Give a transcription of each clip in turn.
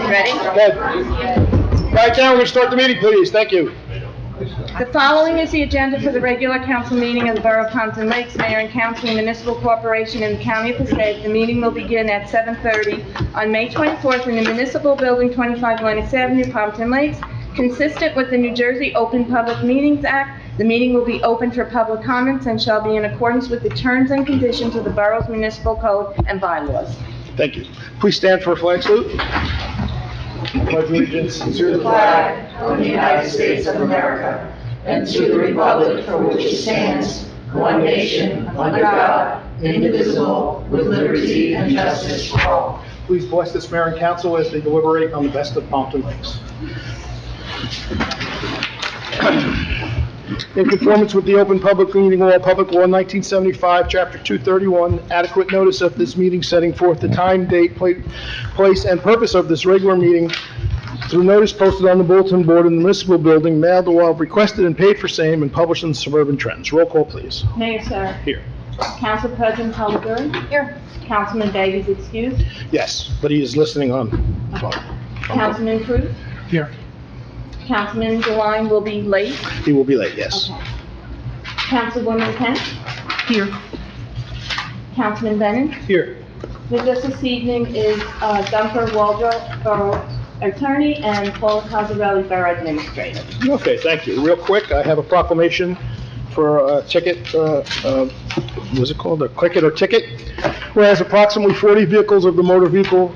Ready? Good. Right now, we're going to start the meeting, please. Thank you. The following is the agenda for the regular council meeting of the Borough of Pompton Lakes, Mayor and Council Municipal Corporation in the County of Passaic. The meeting will begin at 7:30 on May 24th in the Municipal Building, 25 Lennox Avenue, Pompton Lakes. Consistent with the New Jersey Open Public Meetings Act, the meeting will be open for public comments and shall be in accordance with the terms and conditions of the borough's municipal code and bylaws. Thank you. Please stand for a flag salute. Pledge allegiance to the flag of the United States of America, and to the republic for which it stands, one nation, under God, indivisible, with liberty and justice for all. Please bless this mayor and council as they deliberate on the best of Pompton Lakes. In conformance with the Open Public Meeting Law, Public Law 1975, Chapter 231, adequate notice of this meeting setting forth the time, date, place, and purpose of this regular meeting through notice posted on the bulletin board in the municipal building, mailed or requested and paid for same, and published in the Suburban Trends. Roll call, please. Mayor Sarah. Here. Council President Palmaguri. Here. Councilman Davies excused. Yes, but he is listening on phone. Councilman Cruz. Here. Councilman DeWine will be late. He will be late, yes. Okay. Councilwoman Kent. Here. Councilman Bennett. Here. With us this evening is Gunther Waldrop, Borough Attorney, and Paul Cosarelli, Borough Administrator. Okay, thank you. Real quick, I have a proclamation for a ticket, what's it called, a click it or ticket? Whereas approximately 40 vehicles of the motor vehicle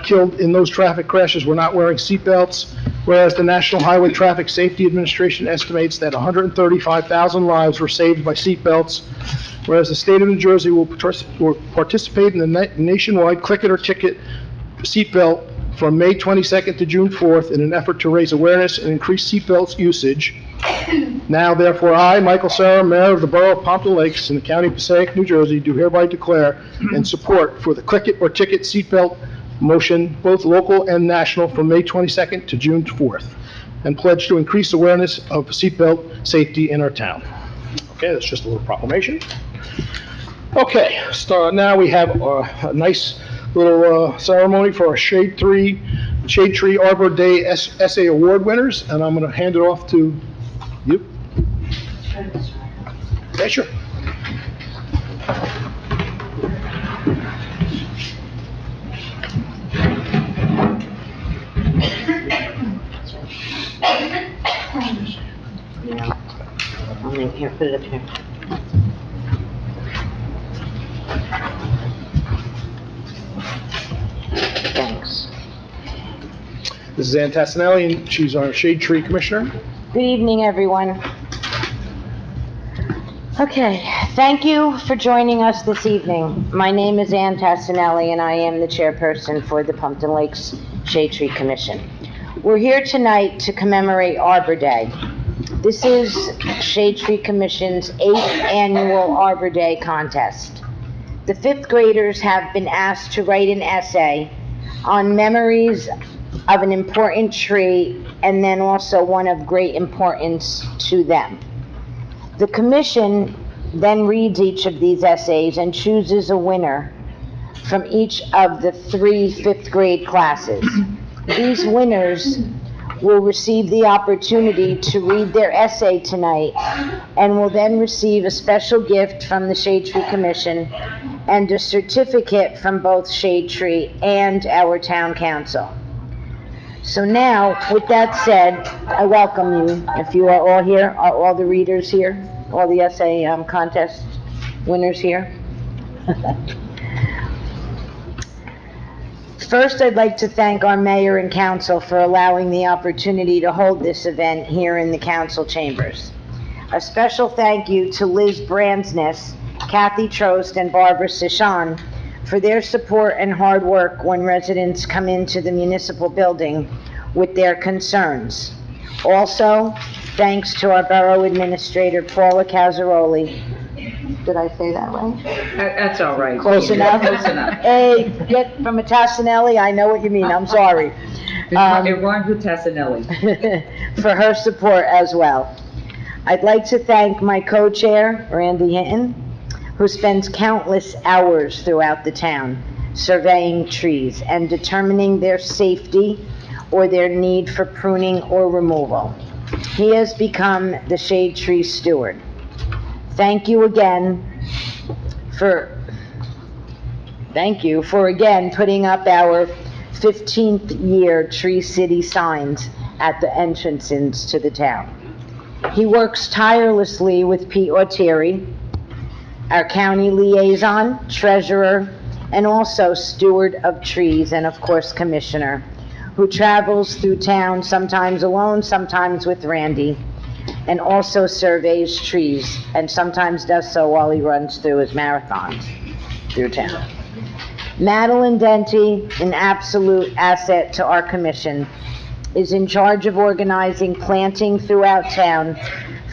killed in those traffic crashes were not wearing seatbelts, whereas the National Highway Traffic Safety Administration estimates that 135,000 lives were saved by seatbelts, whereas the state of New Jersey will participate in the nationwide click it or ticket seatbelt from May 22nd to June 4th in an effort to raise awareness and increase seatbelts usage. Now, therefore, I, Michael Sarah, Mayor of the Borough of Pompton Lakes in the County of Passaic, New Jersey, do hereby declare and support for the click it or ticket seatbelt motion, both local and national, from May 22nd to June 4th, and pledge to increase awareness of seatbelt safety in our town. Okay, that's just a little proclamation. Okay, so now we have a nice little ceremony for our Shade Tree Arbor Day Essay Award winners, and I'm going to hand it off to you. Yeah, sure. Here, put it up here. Thanks. This is Ann Tassinelli, and she's our Shade Tree Commissioner. Good evening, everyone. Okay, thank you for joining us this evening. My name is Ann Tassinelli, and I am the chairperson for the Pompton Lakes Shade Tree Commission. We're here tonight to commemorate Arbor Day. This is Shade Tree Commission's 8th annual Arbor Day contest. The 5th graders have been asked to write an essay on memories of an important tree and then also one of great importance to them. The commission then reads each of these essays and chooses a winner from each of the 3 5th grade classes. These winners will receive the opportunity to read their essay tonight and will then receive a special gift from the Shade Tree Commission and a certificate from both Shade Tree and our town council. So now, with that said, I welcome you. If you are all here, are all the readers here? All the essay contest winners here? First, I'd like to thank our mayor and council for allowing the opportunity to hold this event here in the council chambers. A special thank you to Liz Bransness, Kathy Trost, and Barbara Sishan for their support and hard work when residents come into the municipal building with their concerns. Also, thanks to our borough administrator, Paula Casaroli. Did I say that right? That's all right. Close enough? Close enough. Hey, get from a Tassinelli, I know what you mean, I'm sorry. It rhymes with Tassinelli. For her support as well. I'd like to thank my co-chair, Randy Hinton, who spends countless hours throughout the town surveying trees and determining their safety or their need for pruning or removal. He has become the shade tree steward. Thank you for again putting up our 15th year Tree City signs at the entrances to the town. He works tirelessly with Pete Ortieri, our county liaison, treasurer, and also steward of trees, and of course commissioner, who travels through town, sometimes alone, sometimes with Randy, and also surveys trees, and sometimes does so while he runs through his marathons through town. Madeline Denty, an absolute asset to our commission, is in charge of organizing planting throughout town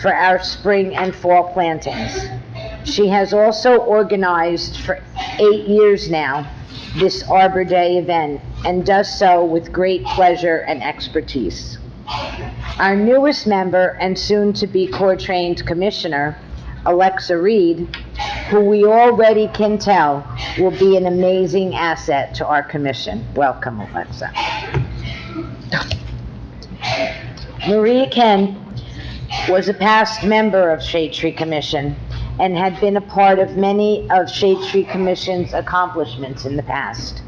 for our spring and fall plantings. She has also organized for 8 years now this Arbor Day event and does so with great pleasure and expertise. Our newest member and soon-to-be core-trained commissioner, Alexa Reed, who we already can tell will be an amazing asset to our commission. Welcome, Alexa. Maria Kent was a past member of Shade Tree Commission and had been a part of many of Shade Tree Commission's accomplishments in the past,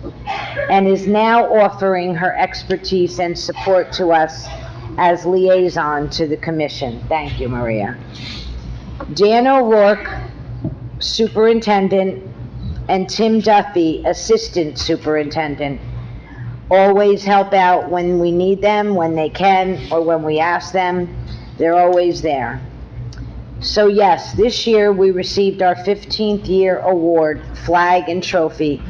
and is now offering her expertise and support to us as liaison to the commission. Thank you, Maria. Dan O'Rourke, superintendent, and Tim Duffy, assistant superintendent, always help out when we need them, when they can, or when we ask them. They're always there. So yes, this year we received our 15th year award, flag and trophy,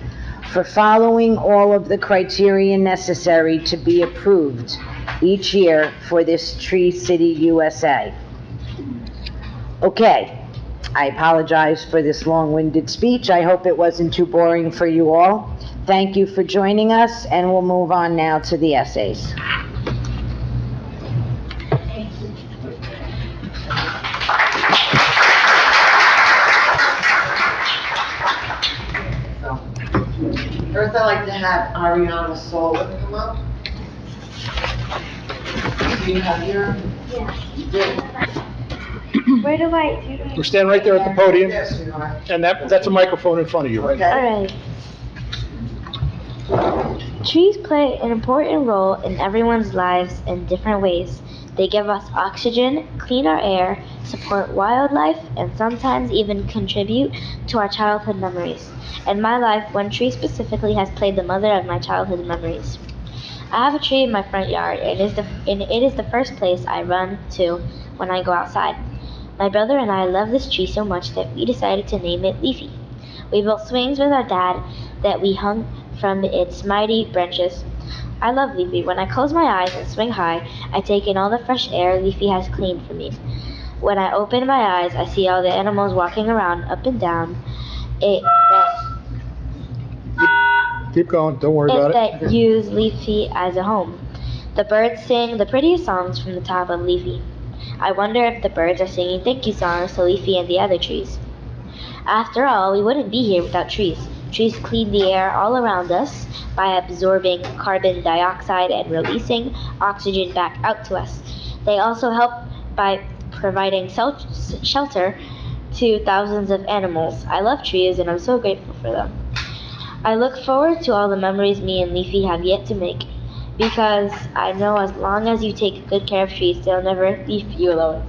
for following all of the criteria necessary to be approved each year for this Tree City USA. Okay, I apologize for this long-winded speech. I hope it wasn't too boring for you all. Thank you for joining us, and we'll move on now to the essays. First, I'd like to have Ariana Sola come up. Do you have your? Yeah. Where do I? We're standing right there at the podium, Yes, sweetheart. and that's a microphone in front of you. Okay. Alright. Trees play an important role in everyone's lives in different ways. They give us oxygen, clean our air, support wildlife, and sometimes even contribute to our childhood memories. In my life, one tree specifically has played the mother of my childhood memories. I have a tree in my front yard, and it is the first place I run to when I go outside. My brother and I love this tree so much that we decided to name it Leafy. We built swings with our dad that we hung from its mighty branches. I love Leafy. When I close my eyes and swing high, I take in all the fresh air Leafy has cleaned for me. When I open my eyes, I see all the animals walking around up and down Keep going, don't worry about it. that use Leafy as a home. The birds sing the prettiest songs from the top of Leafy. I wonder if the birds are singing thank you songs to Leafy and the other trees. After all, we wouldn't be here without trees. Trees clean the air all around us by absorbing carbon dioxide and releasing oxygen back out to us. They also help by providing shelter to thousands of animals. I love trees and I'm so grateful for them. I look forward to all the memories me and Leafy have yet to make, because I know as long as you take good care of trees, they'll never leave you alone.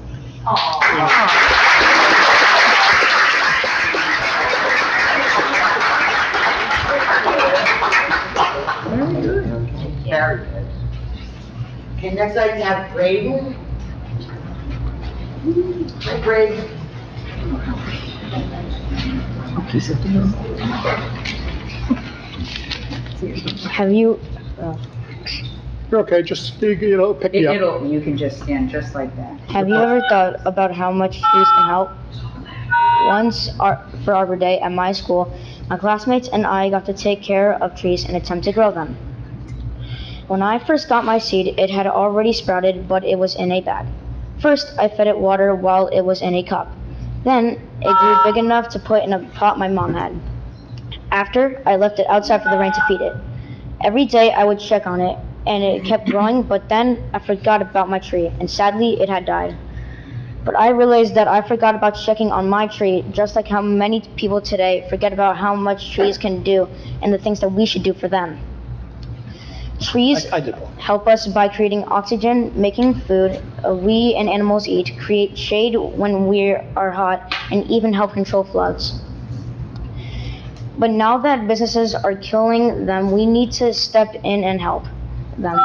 Very good. Okay, next I'd like to have Braden. Hi, Braden. Have you, You're okay, just, pick me up. You can just stand just like that. have you ever thought about how much trees can help? Once, for Arbor Day at my school, my classmates and I got to take care of trees and attempt to grow them. When I first got my seed, it had already sprouted, but it was in a bag. First, I fed it water while it was in a cup. Then, it grew big enough to put in a pot my mom had. After, I left it outside for the rain to feed it. Every day I would check on it, and it kept growing, but then I forgot about my tree, and sadly, it had died. But I realized that I forgot about checking on my tree, just like how many people today forget about how much trees can do and the things that we should do for them. Trees help us by creating oxygen, making food we and animals eat, create shade when we are hot, and even help control floods. But now that businesses are killing them, we need to step in and help them,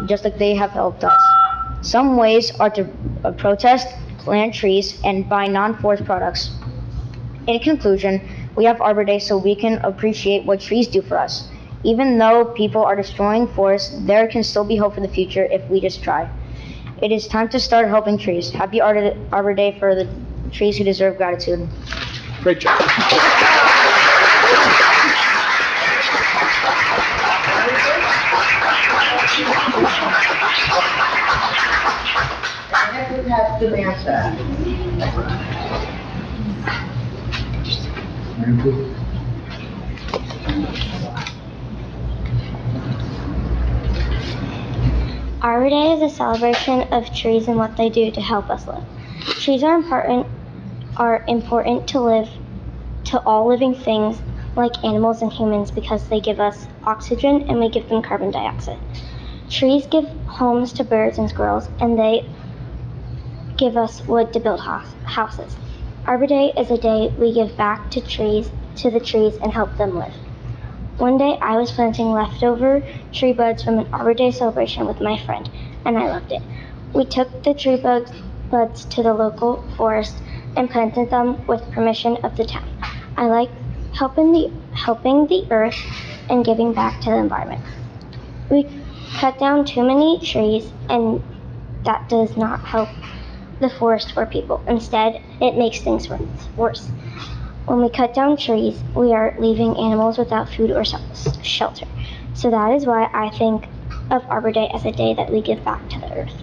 just like they have helped us. Some ways are to protest, plant trees, and buy non-forest products. In conclusion, we have Arbor Day so we can appreciate what trees do for us. Even though people are destroying forests, there can still be hope for the future if we just try. It is time to start helping trees. Happy Arbor Day for the trees who deserve gratitude. Great job. Next we have Samantha. Arbor Day is a celebration of trees and what they do to help us live. Trees are important to all living things like animals and humans because they give us oxygen and we give them carbon dioxide. Trees give homes to birds and squirrels, and they give us wood to build houses. Arbor Day is a day we give back to the trees and help them live. One day I was planting leftover tree buds from an Arbor Day celebration with my friend, and I loved it. We took the tree buds to the local forest and planted them with permission of the town. I like helping the earth and giving back to the environment. We cut down too many trees, and that does not help the forest or people. Instead, it makes things worse. When we cut down trees, we are leaving animals without food or shelter. So that is why I think of Arbor Day as a day that we give back to the earth.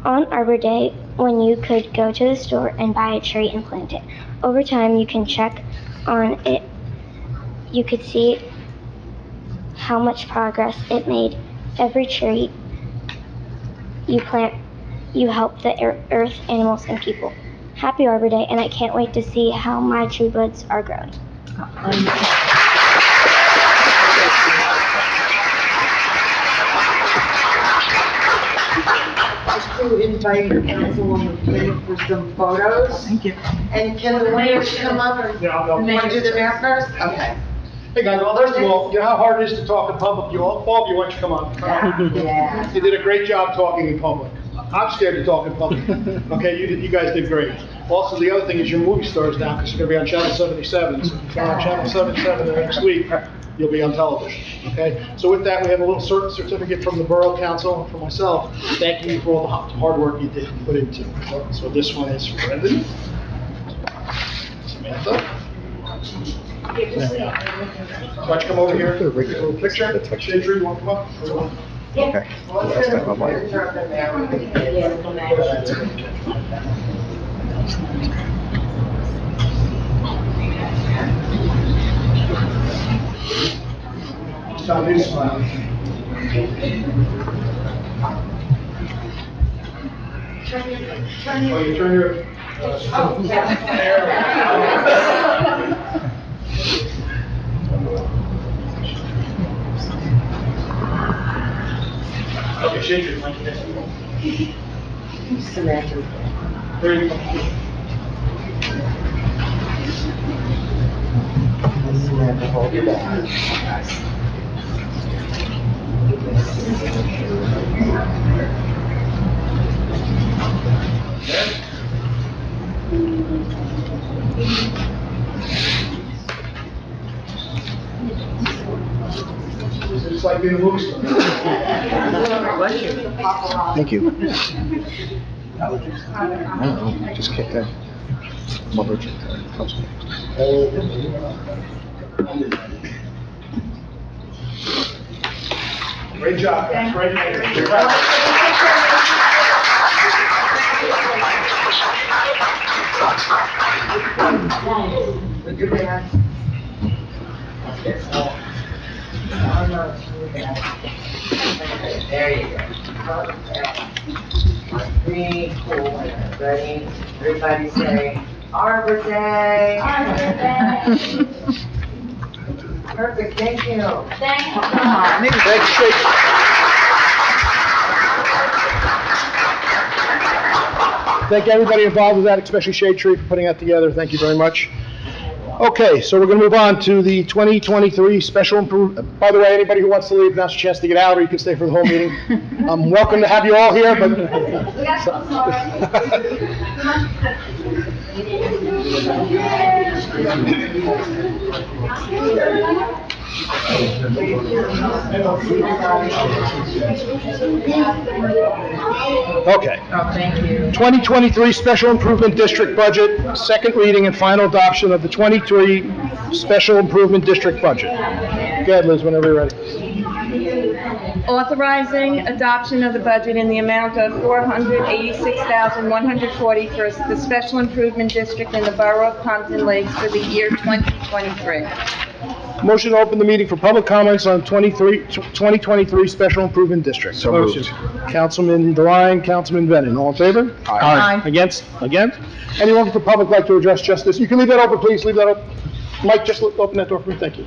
On Arbor Day, when you could go to the store and buy a tree and plant it, over time you can check on it. You could see how much progress it made. Every tree you plant, you help the earth, animals, and people. Happy Arbor Day, and I can't wait to see how my tree buds are growing. To invite Councilwoman Flynn for some photos. Thank you. And can the mayor come up or Yeah, I'll go. you want to do the mayor first? Okay. Hey guys, well, first of all, you know how hard it is to talk in public? All of you, why don't you come on? Yeah. You did a great job talking in public. I'm scared to talk in public. Okay, you guys did great. Also, the other thing is your movie stars now, because you're going to be on Channel 77. So if you're on Channel 77 the next week, you'll be on television. Okay? So with that, we have a little certificate from the Borough Council for myself. Thank you for all the hard work you did put into it. So this one is for Brendan, Samantha. Why don't you come over here? A little picture. Shadri, you want to come up? Okay. Last time I'm like, Stop his smile. Oh, you turn your... Okay, shake your mic. Samantha. There you go. Samantha, hold your back. It's like being a movie star. thank you. I don't know, just kicked in. I'm allergic to Great job, guys. Great. Good dance. There you go. Green, cool. Ready? Everybody say, Arbor Day. Arbor Day. Perfect, thank you. Thanks, Shake. Thank everybody involved with that, especially Shade Tree for putting that together. Thank you very much. Okay, so we're going to move on to the 2023 special improvement. By the way, anybody who wants to leave, now's your chance to get out, or you can stay for the whole meeting. I'm welcome to have you all here, but... Okay. Oh, thank you. 2023 Special Improvement District Budget, second reading and final adoption of the 23 Special Improvement District Budget. Go ahead, Liz, whenever you're ready. Authorizing adoption of the budget in the amount of $486,140 for the Special Improvement District in the Borough of Pompton Lakes for the year 2023. Motion to open the meeting for public comments on 2023 Special Improvement District. So moved. Motion. Councilman Devine, Councilman Bennett, all in favor? Aye. Against? Against? Anyone from the public like to address justice? You can leave that open, please, leave that open. Mike, just open that door for me, thank you.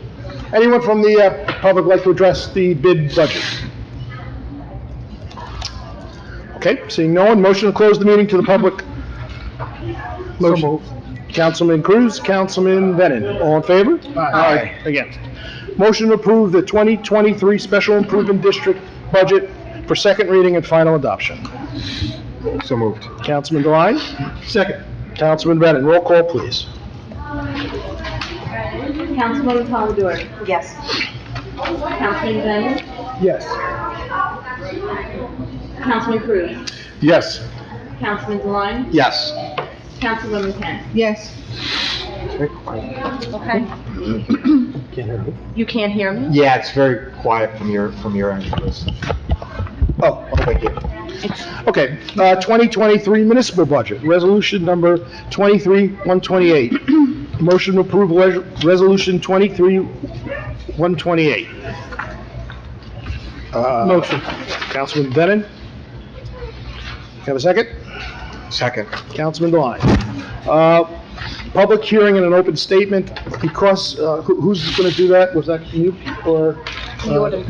Anyone from the public like to address the bid budget? Okay, seeing no one, motion to close the meeting to the public. Motion. Councilman Cruz, Councilman Bennett, all in favor? Aye. Against? Motion to approve the 2023 Special Improvement District budget for second reading and final adoption. So moved. Councilman Devine? Second. Councilman Bennett, roll call, please. Councilwoman Polidori? Yes. Councilman Bennett? Yes. Councilman Cruz? Yes. Councilman Deline? Yes. Councilwoman Kent? Yes. Okay. You can't hear me? Yeah, it's very quiet from your end, Chris. Oh, Thank you. okay. 2023 municipal budget, resolution number 23-128. Motion to approve resolution 23-128. Motion. Councilman Bennett? Have a second? Second. Councilman Devine. Public hearing and an open statement, because, who's going to do that? Was that you or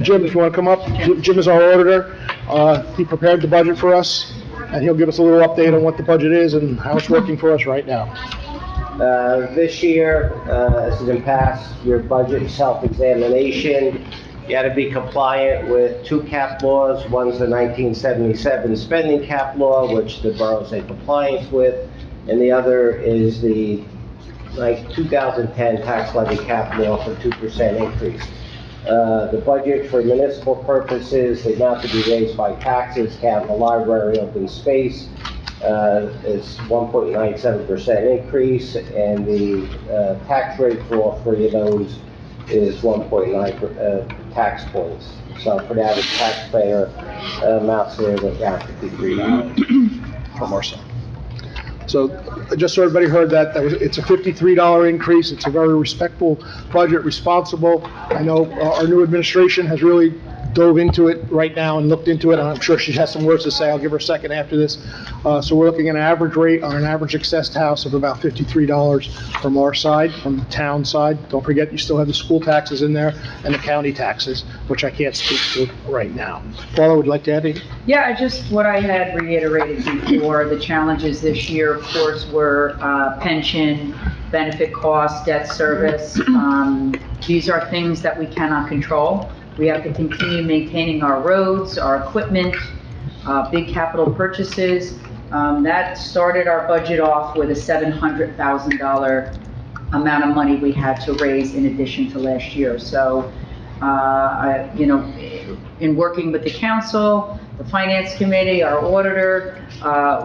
Jim, if you want to come up? Jim is our auditor. He prepared the budget for us, and he'll give us a little update on what the budget is and how it's working for us right now. This year, as is in past, your budget self-examination, you had to be compliant with two cap laws. One's the 1977 spending cap law, which the borough's in compliance with, and the other is the 2010 tax levy cap law for 2% increase. The budget for municipal purposes, the amount to be raised by taxes, count the library, open space, is 1.97% increase, and the tax rate for all three of those is 1.9 tax points. So for the average taxpayer, amounts to around $53. From our side. So, just so everybody heard that, it's a $53 increase. It's a very respectful budget, responsible. I know our new administration has really dove into it right now and looked into it, and I'm sure she has some words to say. I'll give her a second after this. So we're looking at an average rate on an average accessed house of about $53 from our side, from the town side. Don't forget, you still have the school taxes in there and the county taxes, which I can't speak to right now. Paula, would you like to add anything? Yeah, just what I had reiterated before, the challenges this year, of course, were pension, benefit costs, debt service. These are things that we cannot control. We have to continue maintaining our roads, our equipment, big capital purchases. That started our budget off with a $700,000 amount of money we had to raise in addition to last year. So, in working with the council, the finance committee, our auditor,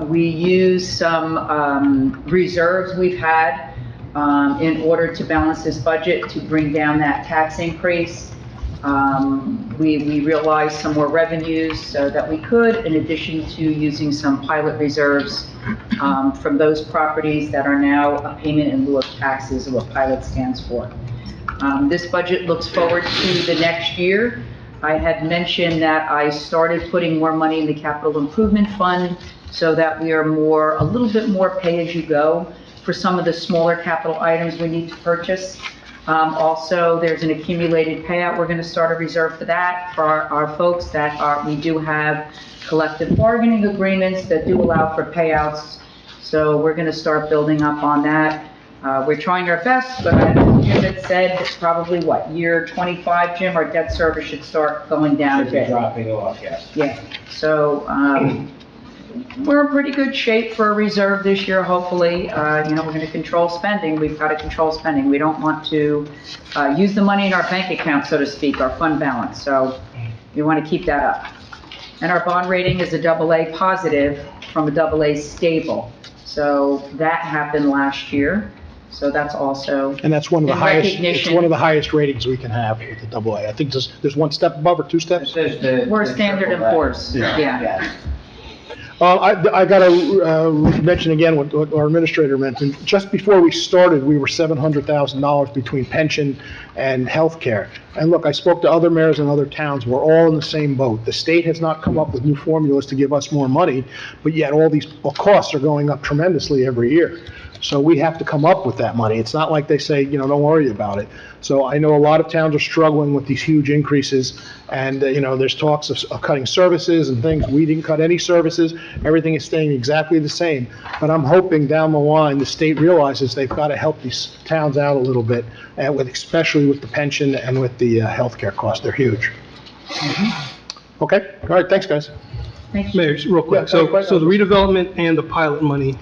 we used some reserves we've had in order to balance this budget to bring down that tax increase. We realized some more revenues that we could, in addition to using some pilot reserves from those properties that are now a payment in lieu of taxes, or what pilot stands for. This budget looks forward to the next year. I had mentioned that I started putting more money in the capital improvement fund so that we are a little bit more pay-as-you-go for some of the smaller capital items we need to purchase. Also, there's an accumulated payout. We're going to start a reserve for that, for our folks we do have collective bargaining agreements that do allow for payouts. So we're going to start building up on that. We're trying our best, but as Jim had said, probably year 25, Jim, our debt service should start going down a Should be bit. dropping off, yes. Yeah, so, we're in pretty good shape for a reserve this year, hopefully. We're gonna control spending. We've got to control spending. We don't want to, use the money in our bank account, so to speak, our fund balance. So we want to keep that up. And our bond rating is a AA positive from a AA stable. So that happened last year. So that's also. And that's one of the in highest, recognition- it's one of the highest ratings we can have with the AA. I think there's one step above or two It steps? says We're the Standard and triple A. Poor's, yeah. Yes. I gotta mention again what our administrator mentioned. Just before we started, we were $700,000 between pension and healthcare. And look, I spoke to other mayors in other towns. We're all in the same boat. The state has not come up with new formulas to give us more money, but yet all these costs are going up tremendously every year. So we have to come up with that money. It's not like they say, don't worry about it. So I know a lot of towns are struggling with these huge increases, and, there's talks of cutting services and things. We didn't cut any services. Everything is staying exactly the same. But I'm hoping down the line, the state realizes they've got to help these towns out a little bit, especially with the pension and with the healthcare costs. They're huge. Okay, all right, thanks, guys. Thank you. Mayor, just real quick, so the redevelopment and the pilot money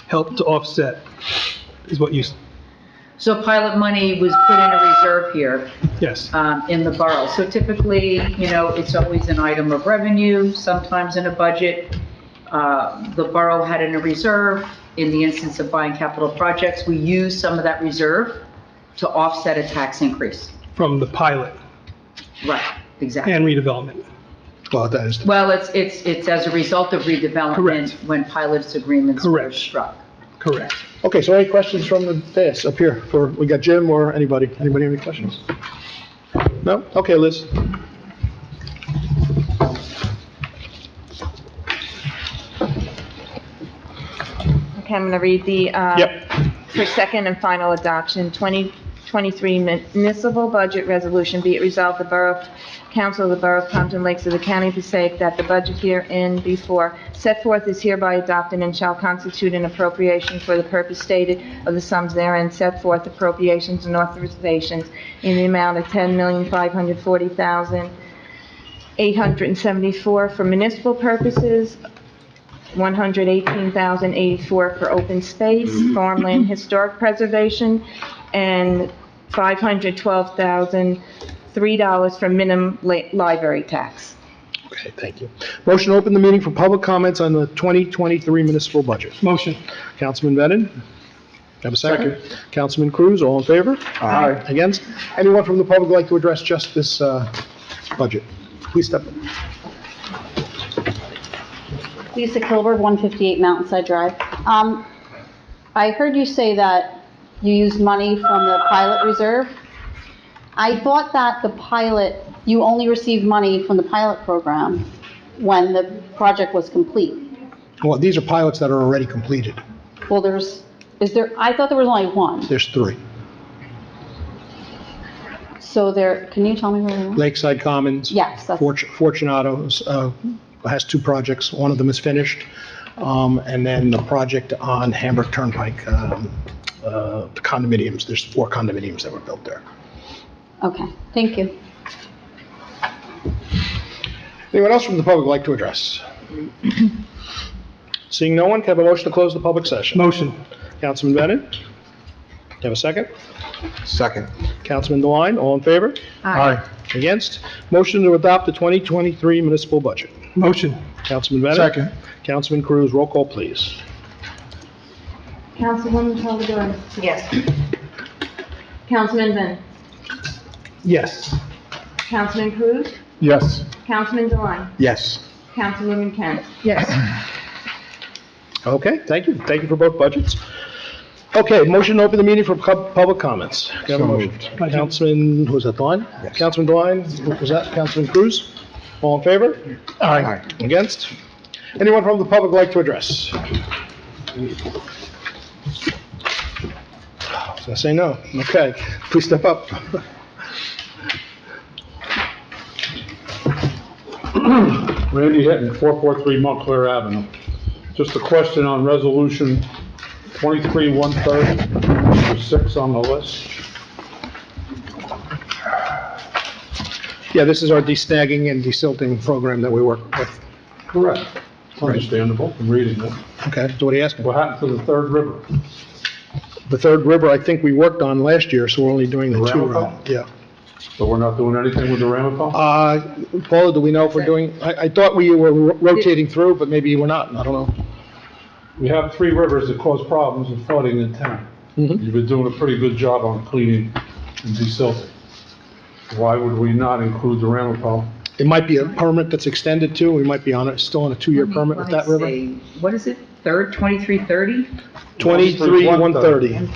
help to offset, is what you, So pilot money was put in a reserve here. yes, In the borough. So typically, it's always an item of revenue, sometimes in a budget. The borough had in a reserve. In the instance of buying capital projects, we use some of that reserve to offset a tax increase. from the pilot Right, exactly. and redevelopment. Well, that is, Well, it's as a result of redevelopment Correct. when pilots agreements were Correct. struck. Correct. okay, so any questions from the dais up here we got Jim or anybody? Anybody have any questions? No? Okay, Liz. Okay, I'm going to read the, Yep. for second and final adoption, 2023 municipal budget resolution. Be it resolved, the Borough Council of the Borough of Pompton Lakes of the County of Passaic, that the budget herein before set forth is hereby adopted and shall constitute an appropriation for the purpose stated of the sums therein set forth, appropriations and authorizations in the amount of $10,540,874 for municipal purposes, $118,084 for open space, farmland historic preservation, and $512,003 for minimum library tax. Okay, thank you. Motion to open the meeting for public comments on the 2023 municipal budget. Motion. Councilman Bennett? Have a second? Councilman Cruz, all in favor? Aye. Against? Anyone from the public like to address just this budget? Please step up. Lisa Kilberg, 158 Mountainside Drive. I heard you say that you used money from the pilot reserve. I thought that you only received money from the pilot program when the project was complete. Well, these are pilots that are already completed. Well, I thought there was only one. There's 3. So can you tell me where they are? Lakeside Commons. Yes, that's, Fortunato has 2 projects. One of them is finished. And then the project on Hamburg Turnpike, the condominiums, there's 4 condominiums that were built there. okay, thank you. Anyone else from the public like to address? Seeing no one, can I have a motion to close the public session? Motion. Councilman Bennett? You have a second? Second. Councilman DeWine, all in favor? Aye. Against? Motion to adopt the 2023 municipal budget. Motion. Councilman Bennett? Second. Councilman Cruz, roll call, please. Councilwoman Calderon? Yes. Councilman Bennett? Yes. Councilman Cruz? Yes. Councilman Deline? Yes. Councilwoman Kent? Yes. Okay, thank you. Thank you for both budgets. Okay, motion to open the meeting for public comments. Can I have a So motion? moved. Councilman, who was that, Devine? Yes. Councilman Devine, was that Councilman Cruz? All in favor? Aye. Against? Anyone from the public like to address? So I say no. Okay, please step up. Randy Hitton, 443 Montclair Avenue. Just a question on resolution 23-130, number 6 on the list. Yeah, this is our desnagging and desilting program that we work with. Correct. Understandable, I'm reading it. Okay, so what are you asking? What happened to the third river? The third river, I think we worked on last year, so we're only doing the The two. Ramapo? Yeah. So we're not doing anything with the Ramapo? Paula, do we know if we're doing, I thought we were rotating through, but maybe we're not, I don't know. We have 3 rivers that cause problems with flooding in town. Mhm. You've been doing a pretty good job on cleaning and desilting. Why would we not include the Ramapo? It might be a permit that's extended too, we might be on it, still on a 2-year permit with that river. What is it, third, 2330? 23-130.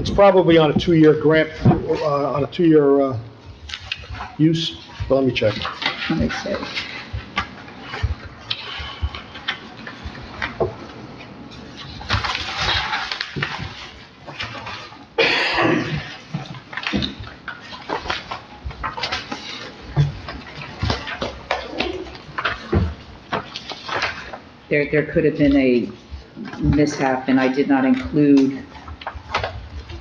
It's probably on a 2-year grant, on a 2-year, use, but let me check. Let me see. There could have been a mishap, and I did not include,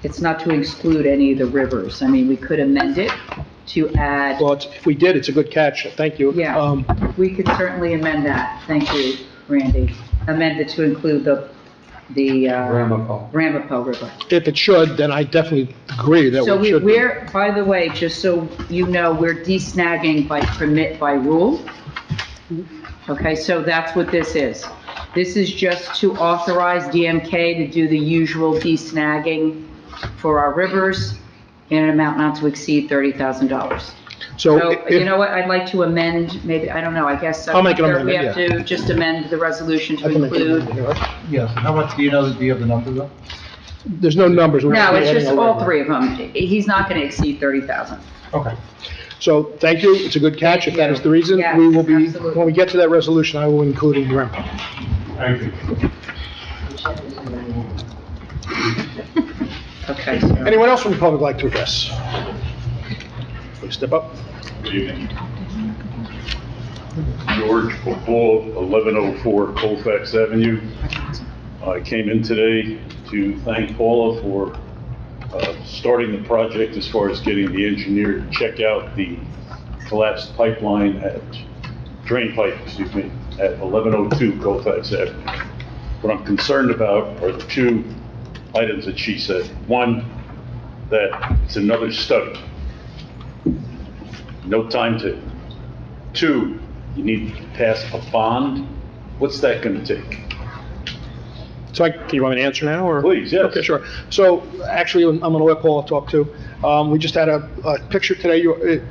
it's not to exclude any of the rivers. I mean, we could amend it to add, Well, if we did, it's a good catch, thank you. yeah, we could certainly amend that. Thank you, Randy. Amend it to include the Ramapo. Ramapo River. If it should, then I definitely agree that So we should. we're, by the way, just so you know, we're desnagging by permit by rule. Okay, so that's what this is. This is just to authorize DMK to do the usual desnagging for our rivers in an amount not to exceed $30,000. So, you know what, I'd like to amend, maybe, I don't know, I guess. I'll make an We amendment, have to just amend the resolution I to can make an include. amendment, right? Yes, how much, do you have the number though? There's no numbers. we're No, just it's adding just a all river. 3 of them. He's not going to exceed 30,000. Okay. So, thank you, it's a good catch, if that is the reason. Yes, We will be, absolutely. when we get to that resolution, I will include in the ramp. Thank you. Okay. so- Anyone else from the public like to address? Please step up. Good evening. George Paul, 1104 Colfax Avenue. I came in today to thank Paula for starting the project as far as getting the engineer to check out the collapsed pipeline drain pipe, at 1102 Colfax Avenue. What I'm concerned about are the 2 items that she said. One, that it's another study. No time to. 2, you need to pass a bond. What's that gonna take? So, can you want me to answer now, or? Please, yes. Okay, sure. So, actually, I'm gonna let Paula talk too. We just had a picture today,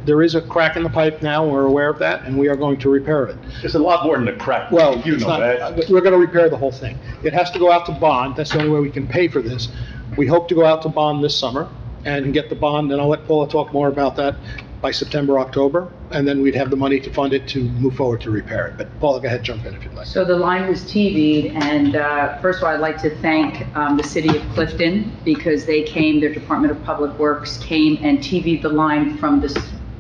there is a crack in the pipe now, we're aware of that, and we are going to repair it. There's a lot more than a crack. Well, You it's know not- that. we're gonna repair the whole thing. It has to go out to bond, that's the only way we can pay for this. We hope to go out to bond this summer and get the bond, and I'll let Paula talk more about that by September, October, and then we'd have the money to fund it to move forward to repair it. But Paula, go ahead, jump in if you'd like. So the line was TV'd, and first of all, I'd like to thank the city of Clifton, because they came, their Department of Public Works came and TV'd the line from the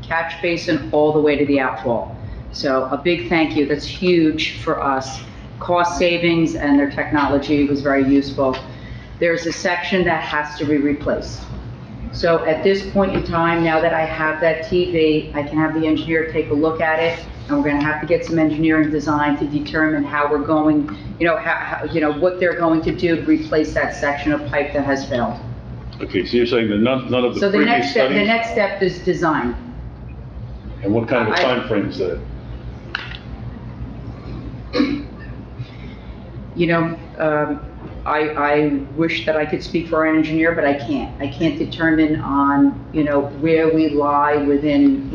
catch basin all the way to the outfall. So a big thank you, that's huge for us. Cost savings and their technology was very useful. There's a section that has to be replaced. So at this point in time, now that I have that TV, I can have the engineer take a look at it, and we're gonna have to get some engineering design to determine how we're going, what they're going to do to replace that section of pipe that has failed. Okay, so you're saying that none of the So the previous next studies? step is design. And what kind of a I- time frame is that? I wish that I could speak for our engineer, but I can't. I can't determine on, where we lie within,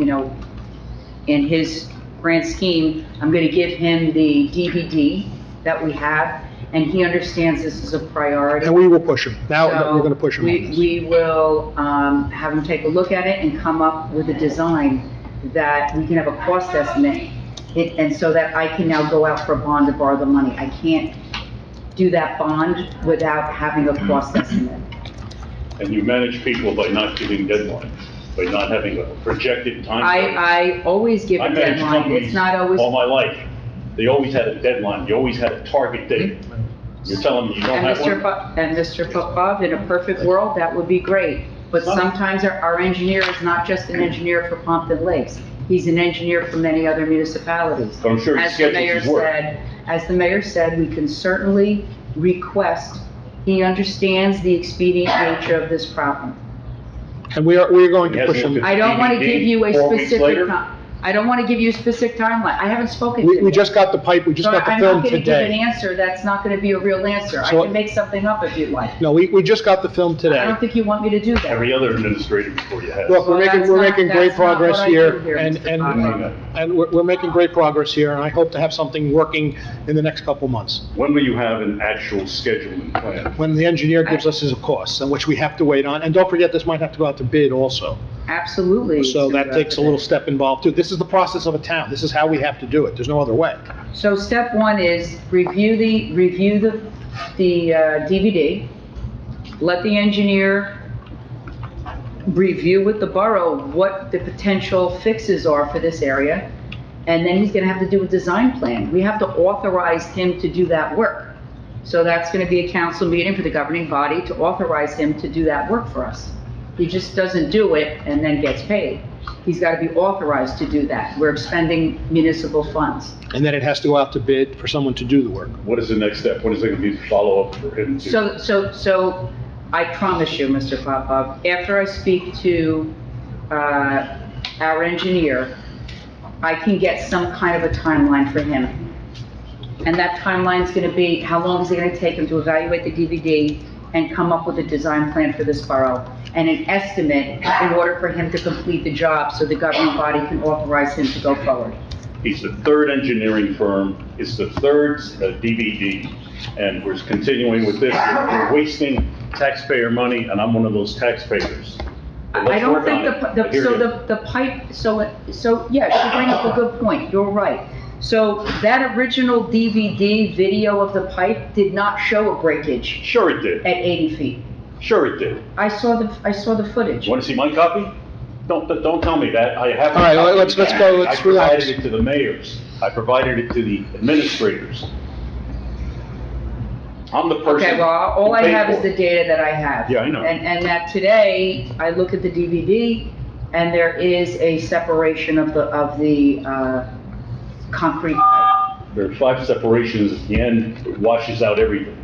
in his grand scheme. I'm gonna give him the DVD that we have, and he understands this is a priority. And we will push him. Now, So we're gonna push him on this. We will, have him take a look at it and come up with a design that we can have a cost estimate. And so that I can now go out for a bond to borrow the money. I can't do that bond without having a cost estimate. And you manage people by not giving deadlines, by not having a projected time frame. I always give I a managed deadline. companies It's not always. all my life. They always had a deadline, you always had a target date. You're telling me you don't And have Mr. one? And Mr. Popov, in a perfect world, that would be great. But sometimes our engineer is not just an engineer for Pompton Lakes. He's an engineer for many other municipalities. But I'm sure he As the mayor schedules his work. said, as the mayor said, we can certainly request, he understands the expedient nature of this problem. And we are going He to hasn't push him. looked at I don't want to give you a 4 weeks specific later? I don't want to give you a specific timeline. I haven't spoken to We him. just got the pipe, we just got the I'm film not going to give an today. answer that's not going to be a real answer. I So- can make something up if you'd like. No, we just got the film I today. don't think you want me to do that. Every other administrator before you have. Look, we're Well, making, that's we're not- making that's great not progress what I here, do here, and, Mr. and, Popov. and we're making great progress here, and I hope to have something working in the next couple months. When will you have an actual schedule and plan? When the engineer gives us his costs, and which we have to wait on, and don't forget, this might have to go out to bid also. Absolutely. So to that takes a little step involved too. This is the process of a town, this is how we have to do it, there's no other way. So step one is review the DVD, let the engineer review with the borough what the potential fixes are for this area, and then he's gonna have to do a design plan. We have to authorize him to do that work. So that's gonna be a council meeting for the governing body to authorize him to do that work for us. He just doesn't do it and then gets paid. He's got to be authorized to do that. We're expending municipal funds. And then it has to go out to bid for someone to do the work. What is the next step? What is it gonna be to follow up for him to? So I promise you, Mr. Popov, after I speak to our engineer, I can get some kind of a timeline for him. And that timeline's going to be, how long is it going to take him to evaluate the DVD and come up with a design plan for this borough? And an estimate in order for him to complete the job so the governing body can authorize him to go forward. He's the third engineering firm, it's the third DVD, and we're continuing with this. We're wasting taxpayer money, and I'm one of those taxpayers. But I let's don't work think on it. I hear you. the pipe, so, yeah, you bring up a good point, you're right. So that original DVD video of the pipe did not show a breakage Sure it did, at 80 feet. sure it did. I saw the footage. Want to see my copy? Don't tell me that, I have. All right, a copy. let's go, let's I relax. provided it to the mayors, I provided it to the administrators. I'm the person. Okay, well, all who I paid have is for the it. data that I have. Yeah, I know. And that today, I look at the DVD, and there is a separation of the concrete pipe. There are 5 separations at the end, it washes out everything.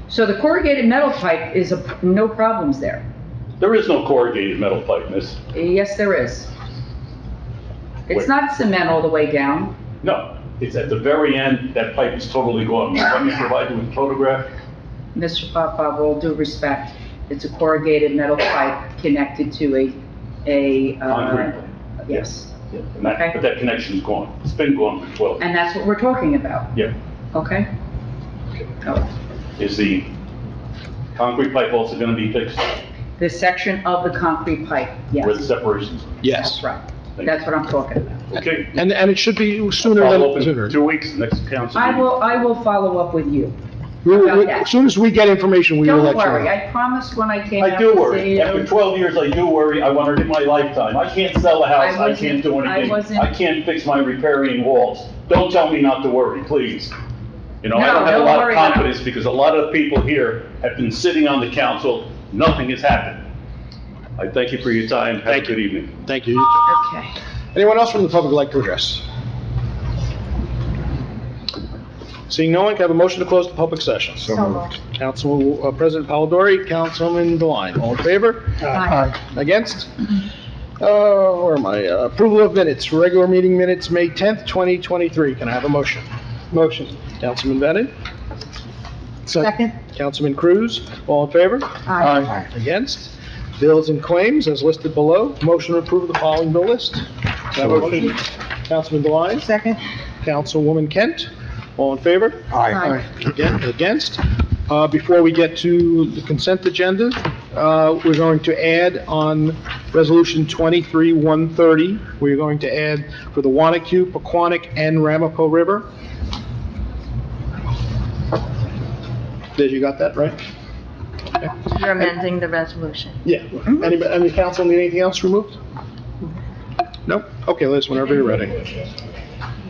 So the corrugated metal pipe is no problems there. There is no corrugated metal pipe, miss. Yes, there is. It's Wait. not cement all the way down. No, it's at the very end, that pipe is totally gone. Let me provide you with a photograph. Mr. Popov, with all due respect, it's a corrugated metal pipe connected to a, Concrete. yes. Yeah, and that- Okay. But that connection's gone. It's been gone for 12 years. And that's what we're talking about, Yeah. okay? Oh. Is the concrete pipe also gonna be fixed The section of the concrete pipe, yes. where the separations? Yes. That's right. That's what I'm talking about. Okay. And it should be sooner Follow up than in sooner. 2 weeks, next council I meeting. will follow up with you. As soon as we get information, we will Don't let you know. worry, I promised when I came I out do to worry. see After you. 12 years, I do worry. I want it in my lifetime. I can't sell a house. I I can't do wasn't- I anything. wasn't- I can't fix my repairing walls. Don't tell me not to worry, please. You know, I No, don't have a don't lot of worry about it. confidence because a lot of people here have been sitting on the council. Nothing has happened. I thank you for your time. Have a good evening. Thank you. Okay. Anyone else from the public like to address? Seeing no one, can I have a motion to close the public session? So moved. Council, President Polidori, Councilman Devine, all in favor? Aye. Against? Where am I? Approval of minutes, regular meeting minutes, May 10th, 2023. Can I have a motion? Motion. Councilman Bennett? Second. Councilman Cruz, all in favor? Aye. Against? Bills and claims as listed below. Motion to approve the following bill list. Can I have a motion? Councilman Devine? Second. Councilwoman Kent, All in favor? Aye. Against? Before we get to the consent agenda, we're going to add on Resolution 23-130, we're going to add for the Wanacue, Paquonic, and Ramapo River. Did you got that, right? Okay. You're amending the resolution. Yeah. Any council need anything else removed? Nope? Okay, Liz, whenever you're ready.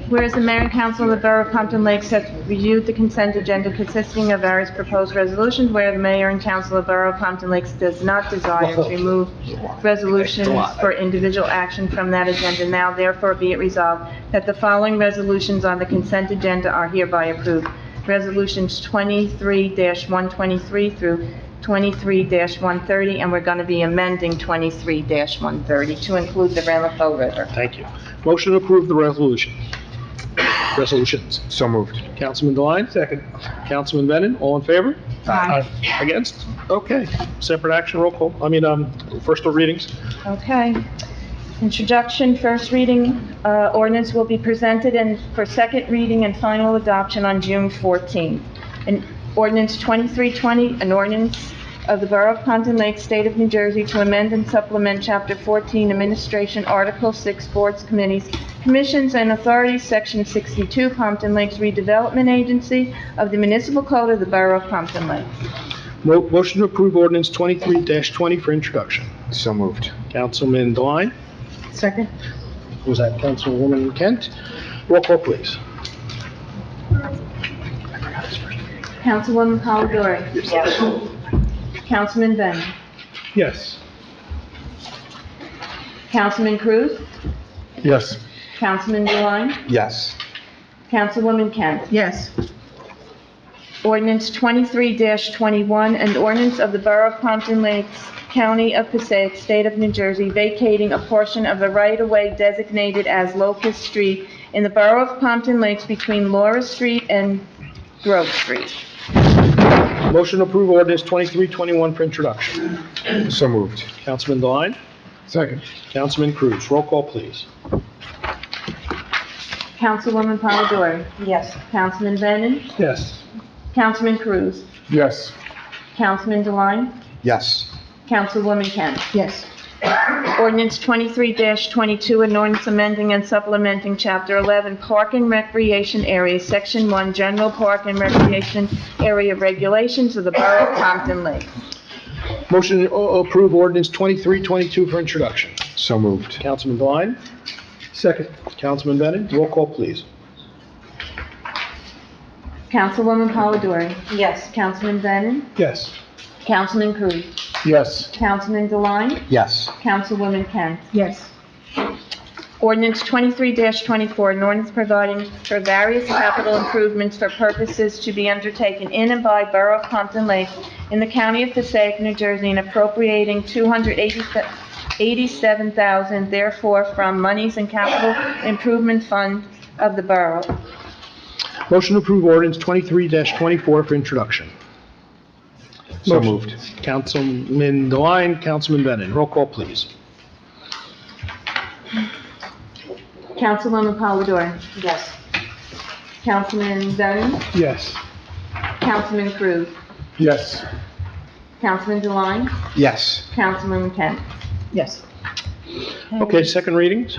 Whereas the mayor and council of the Borough of Pompton Lakes have reviewed the consent agenda consisting of various proposed resolutions, where the mayor and council of the Borough of Pompton Lakes does not desire to remove resolutions for individual action from that agenda, now therefore be it resolved that the following resolutions on the consent agenda are hereby approved. Resolutions 23-123 through 23-130, and we're going to be amending 23-130 to include the Ramapo River. Thank you. Motion to approve the resolutions. So moved. Councilman Deline? Second. Councilman Bennett, all in favor? Aye. Against? Okay. Separate action, roll call. First readings. Okay. Introduction, first reading, ordinance will be presented and for second reading and final adoption on June 14th. An ordinance 2320, an ordinance of the Borough of Pompton Lakes, State of New Jersey, to amend and supplement Chapter 14, Administration, Article 6, Boards, Committees, Commissions, and Authorities, Section 62, Pompton Lakes Redevelopment Agency of the Municipal Code of the Borough of Pompton Lakes. Motion to approve ordinance 23-20 for introduction. So moved. Councilman Deline? Second. Was that Councilwoman Kent? Roll call, please. Councilwoman Polidori. Yes. Councilman Bennett. Yes. Councilman Cruz. Yes. Councilman Deline. Yes. Councilwoman Kent. Yes. Ordinance 23-21, an ordinance of the Borough of Pompton Lakes, County of Passaic, State of New Jersey, vacating a portion of the right-of-way designated as Locust Street in the Borough of Pompton Lakes between Laura Street and Grove Street. Motion to approve ordinance 23-21 for introduction. So moved. Councilman Deline? Second. Councilman Cruz, roll call, please. Councilwoman Polidori. Yes. Councilman Bennett. Yes. Councilman Cruz. Yes. Councilman Deline. Yes. Councilwoman Kent. Yes. Ordinance 23-22, an ordinance amending and supplementing Chapter 11, Park and Recreation Areas, Section 1, General Park and Recreation Area Regulations of the Borough of Pompton Lakes. Motion to approve ordinance 23-22 for introduction. So moved. Councilman Deline? Second. Councilman Bennett, roll call, please. Councilwoman Polidori. Yes. Councilman Bennett. Yes. Councilman Cruz. Yes. Councilman Deline. Yes. Councilwoman Kent. Yes. Ordinance 23-24, an ordinance providing for various capital improvements for purposes to be undertaken in and by Borough of Pompton Lakes in the County of Passaic, New Jersey, and appropriating $287,000 therefore from monies and capital improvement fund of the borough. Motion to approve ordinance 23-24 for introduction. So moved. Councilman Deline, Councilman Bennett, roll call, please. Councilwoman Polidori. Yes. Councilman Bennett. Yes. Councilman Cruz. Yes. Councilman Deline. Yes. Councilwoman Kent. Yes. Okay, second readings.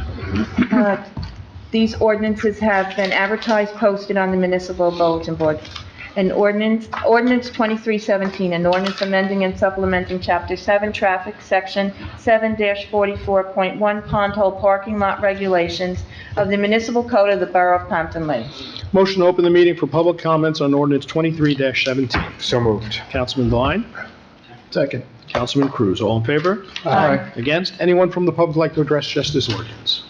These ordinances have been advertised, posted on the municipal bulletin board. An ordinance 2317, an ordinance amending and supplementing Chapter 7 Traffic, Section 7-44.1 Pond Hole Parking Lot Regulations of the Municipal Code of the Borough of Pompton Lakes. Motion to open the meeting for public comments on ordinance 23-17. So moved. Councilman Deline? Second. Councilman Cruz, all in favor? Aye. Against? Anyone from the public like to address just this ordinance?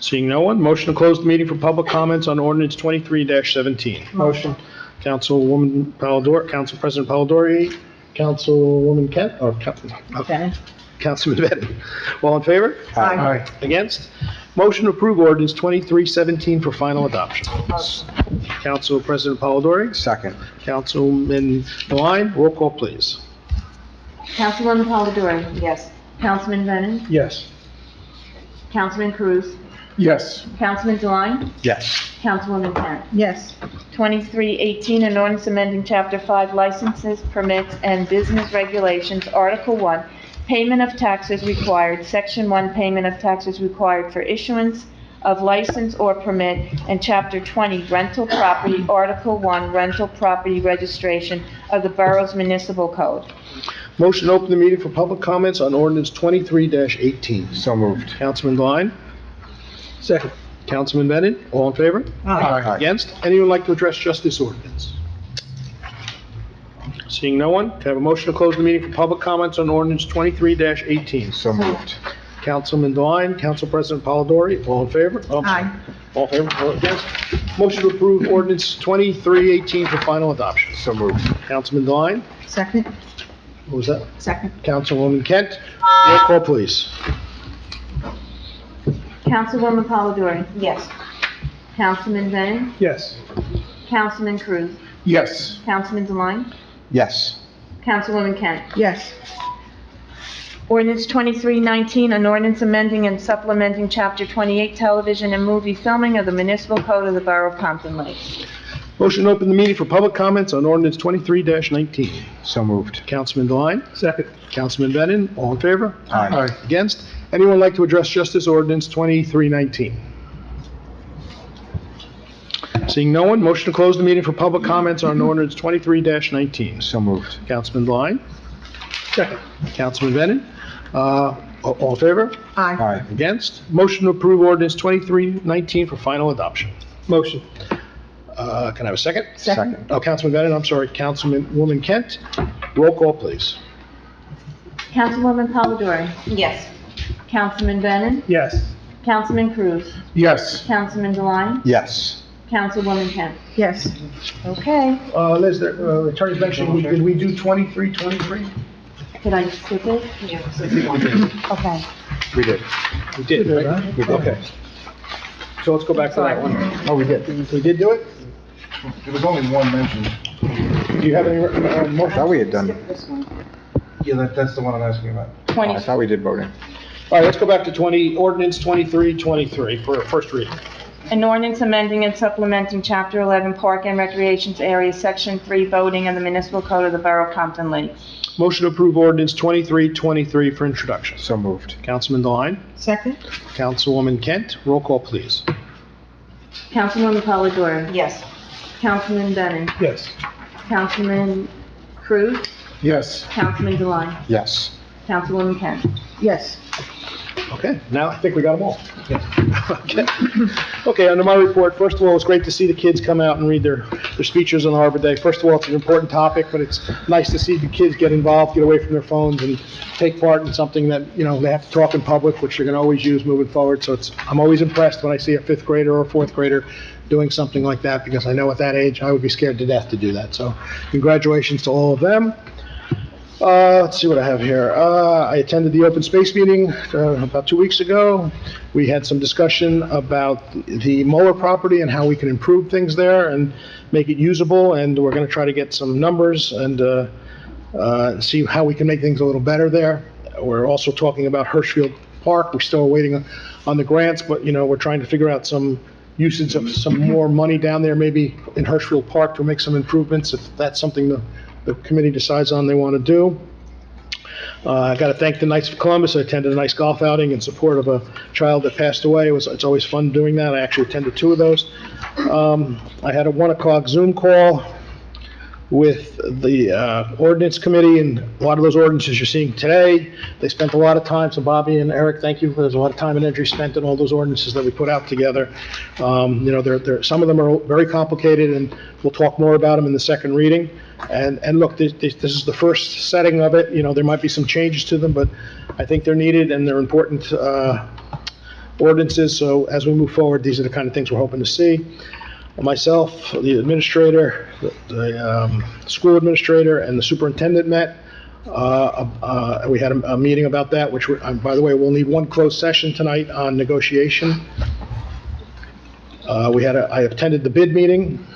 Seeing no one, motion to close the meeting for public comments on ordinance 23-17. Motion. Councilwoman Polidori, Council President Polidori, Councilwoman Kent, or Councilman Bennett. All in favor? Aye. Against? Motion to approve ordinance 23-17 for final adoption. Council President Polidori, Second. Councilman Deline, roll call, please. Councilwoman Polidori. Yes. Councilman Bennett. Yes. Councilman Cruz. Yes. Councilman Devine? Yes. Councilwoman Kent? Yes. 2318, an ordinance amending Chapter 5 licenses, permits, and business regulations, Article 1, payment of taxes required, Section 1, payment of taxes required for issuance of license or permit, and Chapter 20, rental property, Article 1, rental property registration of the Borough's Municipal Code. Motion to open the meeting for public comments on ordinance 23-18. So moved. Councilman Devine? Second. Councilman Bennett? All in favor? Aye. Against? Anyone like to address just this ordinance? Seeing no one, can I have a motion to close the meeting for public comments on ordinance 23-18? So moved. Councilman Devine, Council President Polidori, all in favor? Oh, I'm sorry. Aye. All in favor, all against? Motion to approve ordinance 23-18 for final adoption. So moved. Councilman Devine, Second? what was that? Second. Councilwoman Kent, roll call, please. Councilwoman Polidori? Yes. Councilman Bennett? Yes. Councilman Cruz? Yes. Councilman Devine? Yes. Councilwoman Kent? Yes. Ordinance 2319, an ordinance amending and supplementing Chapter 28 television and movie filming of the Municipal Code of the Borough of Pompton Lakes. Motion to open the meeting for public comments on ordinance 23-19. So moved. Councilman Devine, Second. Councilman Bennett, all in favor? Aye. Against? Anyone like to address just this ordinance 2319? Seeing no one, motion to close the meeting for public comments on ordinance 23-19. So moved. Councilman Devine, Second. Councilman Bennett, all in favor? Aye. Aye. Against? Motion to approve ordinance 2319 for final adoption. Motion. Can I have a second? Second. Oh, Councilman Bennett, I'm sorry, Councilwoman Kent, roll call, please. Councilwoman Polidori? Yes. Councilman Bennett? Yes. Councilman Cruz? Yes. Councilman Devine? Yes. Councilwoman Kent? Yes. Okay. Liz, the attorney's mentioned, did we do 2323? Did I skip it? Okay. We did. We did, right? We did. Okay. So let's go back to that one. Oh, we did. We did do it? There was only one mentioned. Do you have any, I motion? thought we had done. Yeah, that's the one I'm asking about. I thought we did voting. All right, let's go back to ordinance 2323 for a first reading. An ordinance amending and supplementing Chapter 11 Park and Recreations Area, Section 3 Boating of the Municipal Code of the Borough of Pompton Lakes. Motion to approve ordinance 2323 for introduction. So moved. Councilman Devine, Second? Councilwoman Kent, roll call, please. Councilwoman Polidori? Yes. Councilman Bennett? Yes. Councilman Cruz? Yes. Councilman Devine? Yes. Councilwoman Kent? Yes. Okay, now I think we got them all. Okay. Okay, under my report, first of all, it's great to see the kids come out and read their speeches on Arbor Day. First of all, it's an important topic, but it's nice to see the kids get involved, get away from their phones, and take part in something that, you know, they have to talk in public, which they're going to always use moving forward. So I'm always impressed when I see a fifth grader or a fourth grader doing something like that, because I know at that age, I would be scared to death to do that. So congratulations to all of them. Let's see what I have here. I attended the open space meeting about 2 weeks ago. We had some discussion about the Muller property and how we can improve things there and make it usable, and we're going to try to get some numbers and see how we can make things a little better there. We're also talking about Hirschfield Park. We're still waiting on the grants, but, you know, we're trying to figure out some usage of some more money down there, maybe in Hirschfield Park, to make some improvements, if that's something the committee decides on they want to do. I got to thank the Knights of Columbus. I attended a nice golf outing in support of a child that passed away. It's always fun doing that. I actually attended 2 of those. I had a 1 o'clock Zoom call with the ordinance committee, and a lot of those ordinances you're seeing today, they spent a lot of time. So Bobby and Eric, thank you. There's a lot of time and energy spent in all those ordinances that we put out together. You know, some of them are very complicated, and we'll talk more about them in the second reading. And look, this is the first setting of it. You know, there might be some changes to them, but I think they're needed and they're important ordinances. So as we move forward, these are the kind of things we're hoping to see. Myself, the administrator, the school administrator, and the superintendent met. We had a meeting about that, which, by the way, we'll need 1 closed session tonight on negotiation. I attended the bid meeting.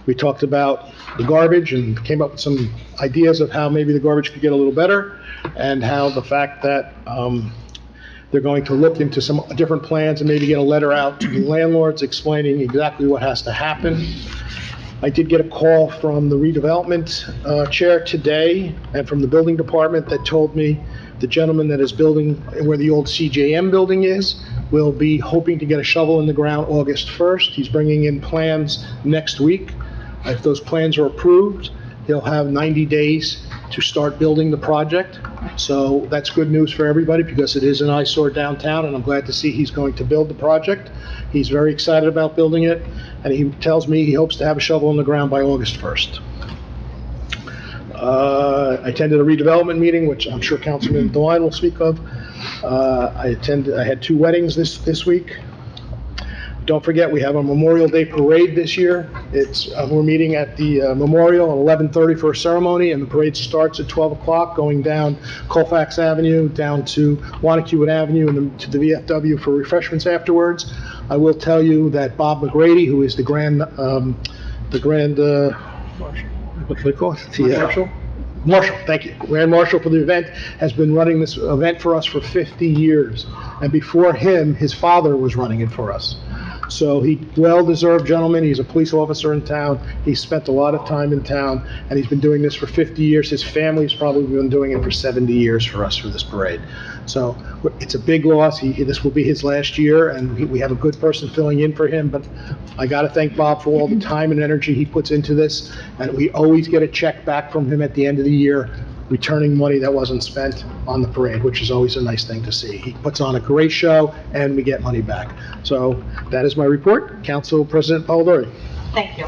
We talked about the garbage and came up with some ideas of how maybe the garbage could get a little better, and how the fact that They're going to look into some different plans and maybe get a letter out to the landlords explaining exactly what has to happen. I did get a call from the redevelopment chair today and from the building department that told me the gentleman that is building where the old CJM building is will be hoping to get a shovel in the ground August 1st. He's bringing in plans next week. If those plans are approved, he'll have 90 days to start building the project. So that's good news for everybody because it is an eyesore downtown, and I'm glad to see he's going to build the project. He's very excited about building it, and he tells me he hopes to have a shovel in the ground by August 1st. I attended a redevelopment meeting, which I'm sure Councilman DeWine will speak of. I had 2 weddings this week. Don't forget, we have a Memorial Day parade this year. We're meeting at the Memorial at 11:30 for a ceremony, and the parade starts at 12 o'clock, going down Colfax Avenue, down to Wanacue Avenue, and then to the VFW for refreshments afterwards. I will tell you that Bob McGrady, who is the grand, what do they call it? Marshal? Marshal, thank you. Grand Marshal for the event has been running this event for us for 50 years. And before him, his father was running it for us. So well-deserved gentleman. He's a police officer in town. He's spent a lot of time in town, and he's been doing this for 50 years. His family's probably been doing it for 70 years for us for this parade. So it's a big loss. This will be his last year, and we have a good person filling in for him. But I got to thank Bob for all the time and energy he puts into this. And we always get a check back from him at the end of the year, returning money that wasn't spent on the parade, which is always a nice thing to see. He puts on a great show, and we get money back. So that is my report. Council President Polidori. Thank you.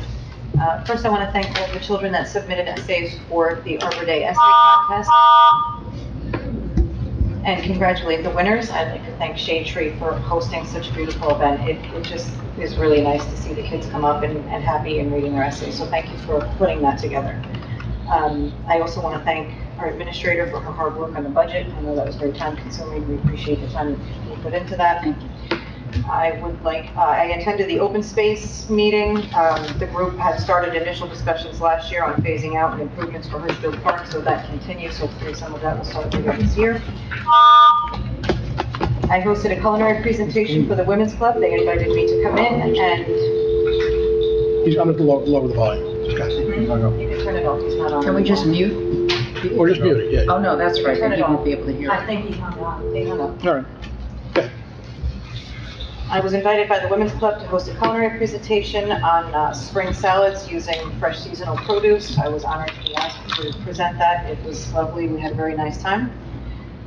First, I want to thank all the children that submitted essays for the Arbor Day essay contest, and congratulate the winners. I'd like to thank Shade Tree for hosting such a beautiful event. It just is really nice to see the kids come up and happy and reading their essays, so thank you for putting that together. I also want to thank our administrator for her hard work on the budget. I know that was very time consuming. We appreciate the time you put into that. I attended the open space meeting. The group had started initial discussions last year on phasing out and improvements for Hirschfield Park, so that continues. Hopefully some of that will start later this year. I hosted a culinary presentation for the Women's Club. They invited me to come in and... I'm going to lower the volume. Okay. You can turn it off. He's not on. Can we just mute? Or just mute it, yeah. Oh, no, that's right, Turn then it he won't off. be able to hear I it. think he hung on. They hung up. All right. Okay. I was invited by the Women's Club to host a culinary presentation on spring salads using fresh seasonal produce. I was honored to be asked to present that. It was lovely. We had a very nice time.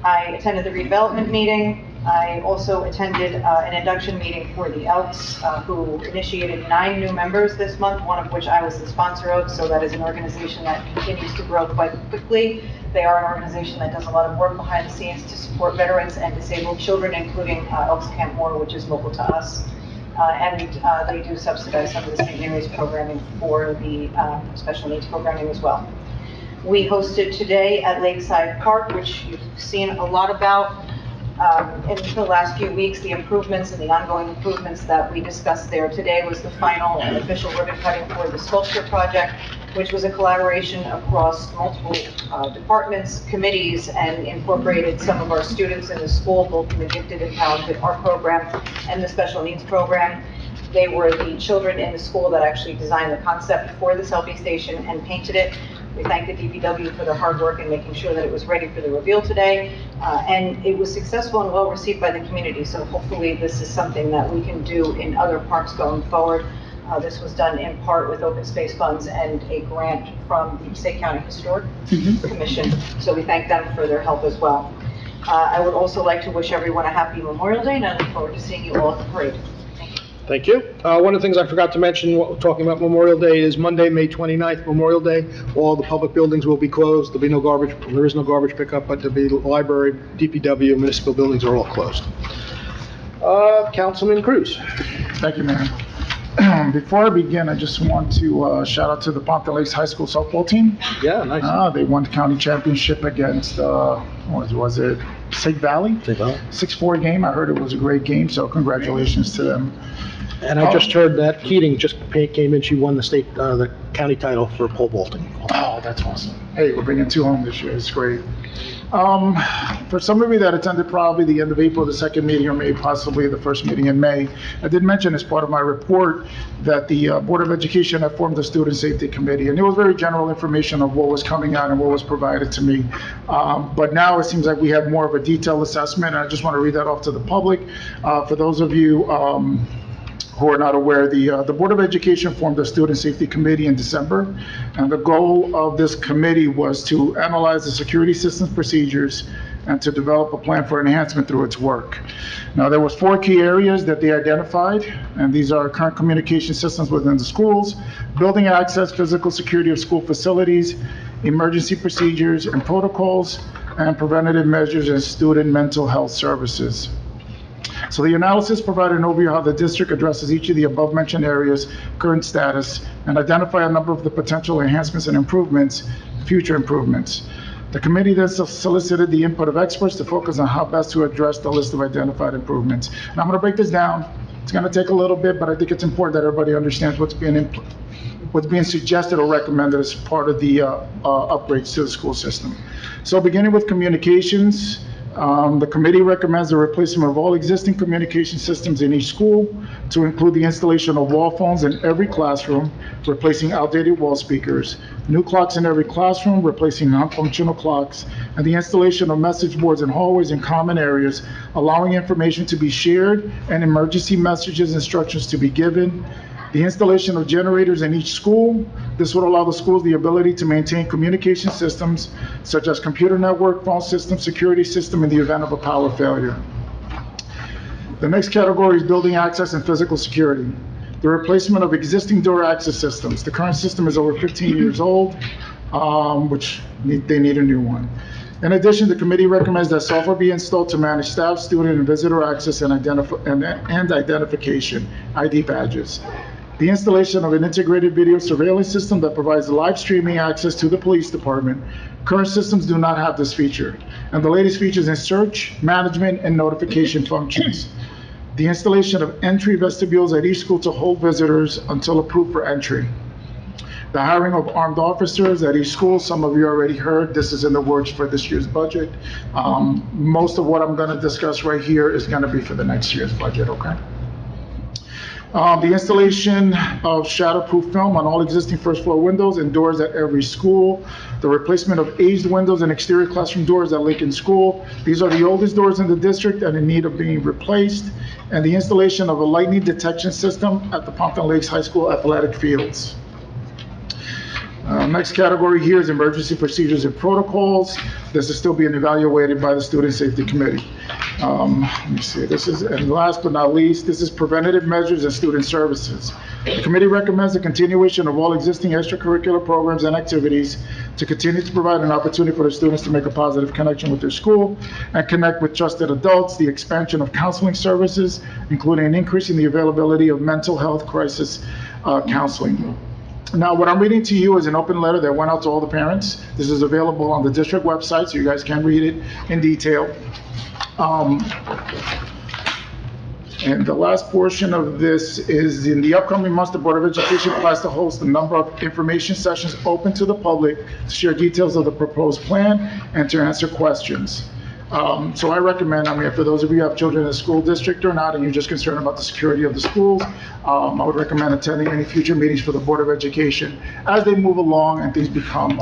I attended the redevelopment meeting. I also attended an induction meeting for the Elks, who initiated 9 new members this month, one of which I was the sponsor of, so that is an organization that continues to grow quite quickly. They are an organization that does a lot of work behind the scenes to support veterans and disabled children, including Elks Camp Moore, which is local to us. And they do subsidize some of the St. Mary's programming for the special needs programming as well. We hosted today at Lakeside Park, which you've seen a lot about. In the last few weeks, the improvements and the ongoing improvements that we discussed there. Today was the final and official ribbon cutting for the sculpture project, which was a collaboration across multiple departments, committees, and incorporated some of our students in the school, both in the Gifted and Talented Art Program and the Special Needs Program. They were the children in the school that actually designed the concept for the selfie station and painted it. We thank the DPW for their hard work in making sure that it was ready for the reveal today. And it was successful and well received by the community, so hopefully this is something that we can do in other parks going forward. This was done in part with open space funds and a grant from the Passaic County Historic Commission, so we thank them for their help as well. I would also like to wish everyone a happy Memorial Day, and I look forward to seeing you all at the parade. Thank you. One of the things I forgot to mention, talking about Memorial Day, is Monday, May 29th, Memorial Day. All the public buildings will be closed. There'll be no garbage, there is no garbage pickup, but there'll be library, DPW, municipal buildings are all closed. Councilman Cruz. Thank you, Mayor. Before I begin, I just want to shout out to the Pompton Lakes High School softball team. Yeah, nice. They won the county championship against, was it Passaic Valley? 6-4 game. I heard it was a great game, so congratulations to them. And I just heard that Keating just came in, she won the county title for pole vaulting. Oh, that's awesome. Hey, we're bringing 2 home this year. It's great. For some of you that attended probably the end of April, the second meeting, or maybe possibly the first meeting in May, I did mention as part of my report that the Board of Education had formed the Student Safety Committee, and it was very general information of what was coming out and what was provided to me. But now it seems like we have more of a detailed assessment, and I just want to read that off to the public. For those of you who are not aware, the Board of Education formed the Student Safety Committee in December, and the goal of this committee was to analyze the security systems procedures and to develop a plan for enhancement through its work. Now, there was 4 key areas that they identified, and these are current communication systems within the schools, building access, physical security of school facilities, emergency procedures and protocols, and preventative measures and student mental health services. So the analysis provided an overview of how the district addresses each of the above-mentioned areas, current status, and identify a number of the potential enhancements and improvements, future improvements. The committee then solicited the input of experts to focus on how best to address the list of identified improvements. And I'm going to break this down. It's going to take a little bit, but I think it's important that everybody understands what's being suggested or recommended as part of the upgrades to the school system. So beginning with communications, the committee recommends the replacement of all existing communication systems in each school to include the installation of wall phones in every classroom, replacing outdated wall speakers, new clocks in every classroom, replacing non-functional clocks, and the installation of message boards in hallways and common areas, allowing information to be shared and emergency messages instructions to be given. The installation of generators in each school. This would allow the schools the ability to maintain communication systems such as computer network, phone system, security system in the event of a power failure. The next category is building access and physical security. The replacement of existing door access systems. The current system is over 15 years old, which they need a new one. In addition, the committee recommends that software be installed to manage staff, student, and visitor access and identification, ID badges. The installation of an integrated video surveillance system that provides live streaming access to the police department. Current systems do not have this feature. And the latest features in search, management, and notification functions. The installation of entry vestibules at each school to hold visitors until approved for entry. The hiring of armed officers at each school. Some of you already heard, this is in the works for this year's budget. Most of what I'm going to discuss right here is going to be for the next year's budget, okay? The installation of shatterproof film on all existing first floor windows and doors at every school. The replacement of aged windows and exterior classroom doors at Lincoln School. These are the oldest doors in the district and in need of being replaced. And the installation of a lightning detection system at the Pompton Lakes High School athletic fields. Next category here is emergency procedures and protocols. This is still being evaluated by the Student Safety Committee. Let me see, and last but not least, this is preventative measures and student services. The committee recommends the continuation of all existing extracurricular programs and activities to continue to provide an opportunity for the students to make a positive connection with their school and connect with trusted adults, the expansion of counseling services, including an increase in the availability of mental health crisis counseling. Now, what I'm reading to you is an open letter that went out to all the parents. This is available on the district website, so you guys can read it in detail. And the last portion of this is in the upcoming months, the Board of Education plans to host a number of information sessions open to the public to share details of the proposed plan and to answer questions. So I recommend, for those of you who have children in the school district or not, and you're just concerned about the security of the schools, I would recommend attending any future meetings for the Board of Education as they move along and things become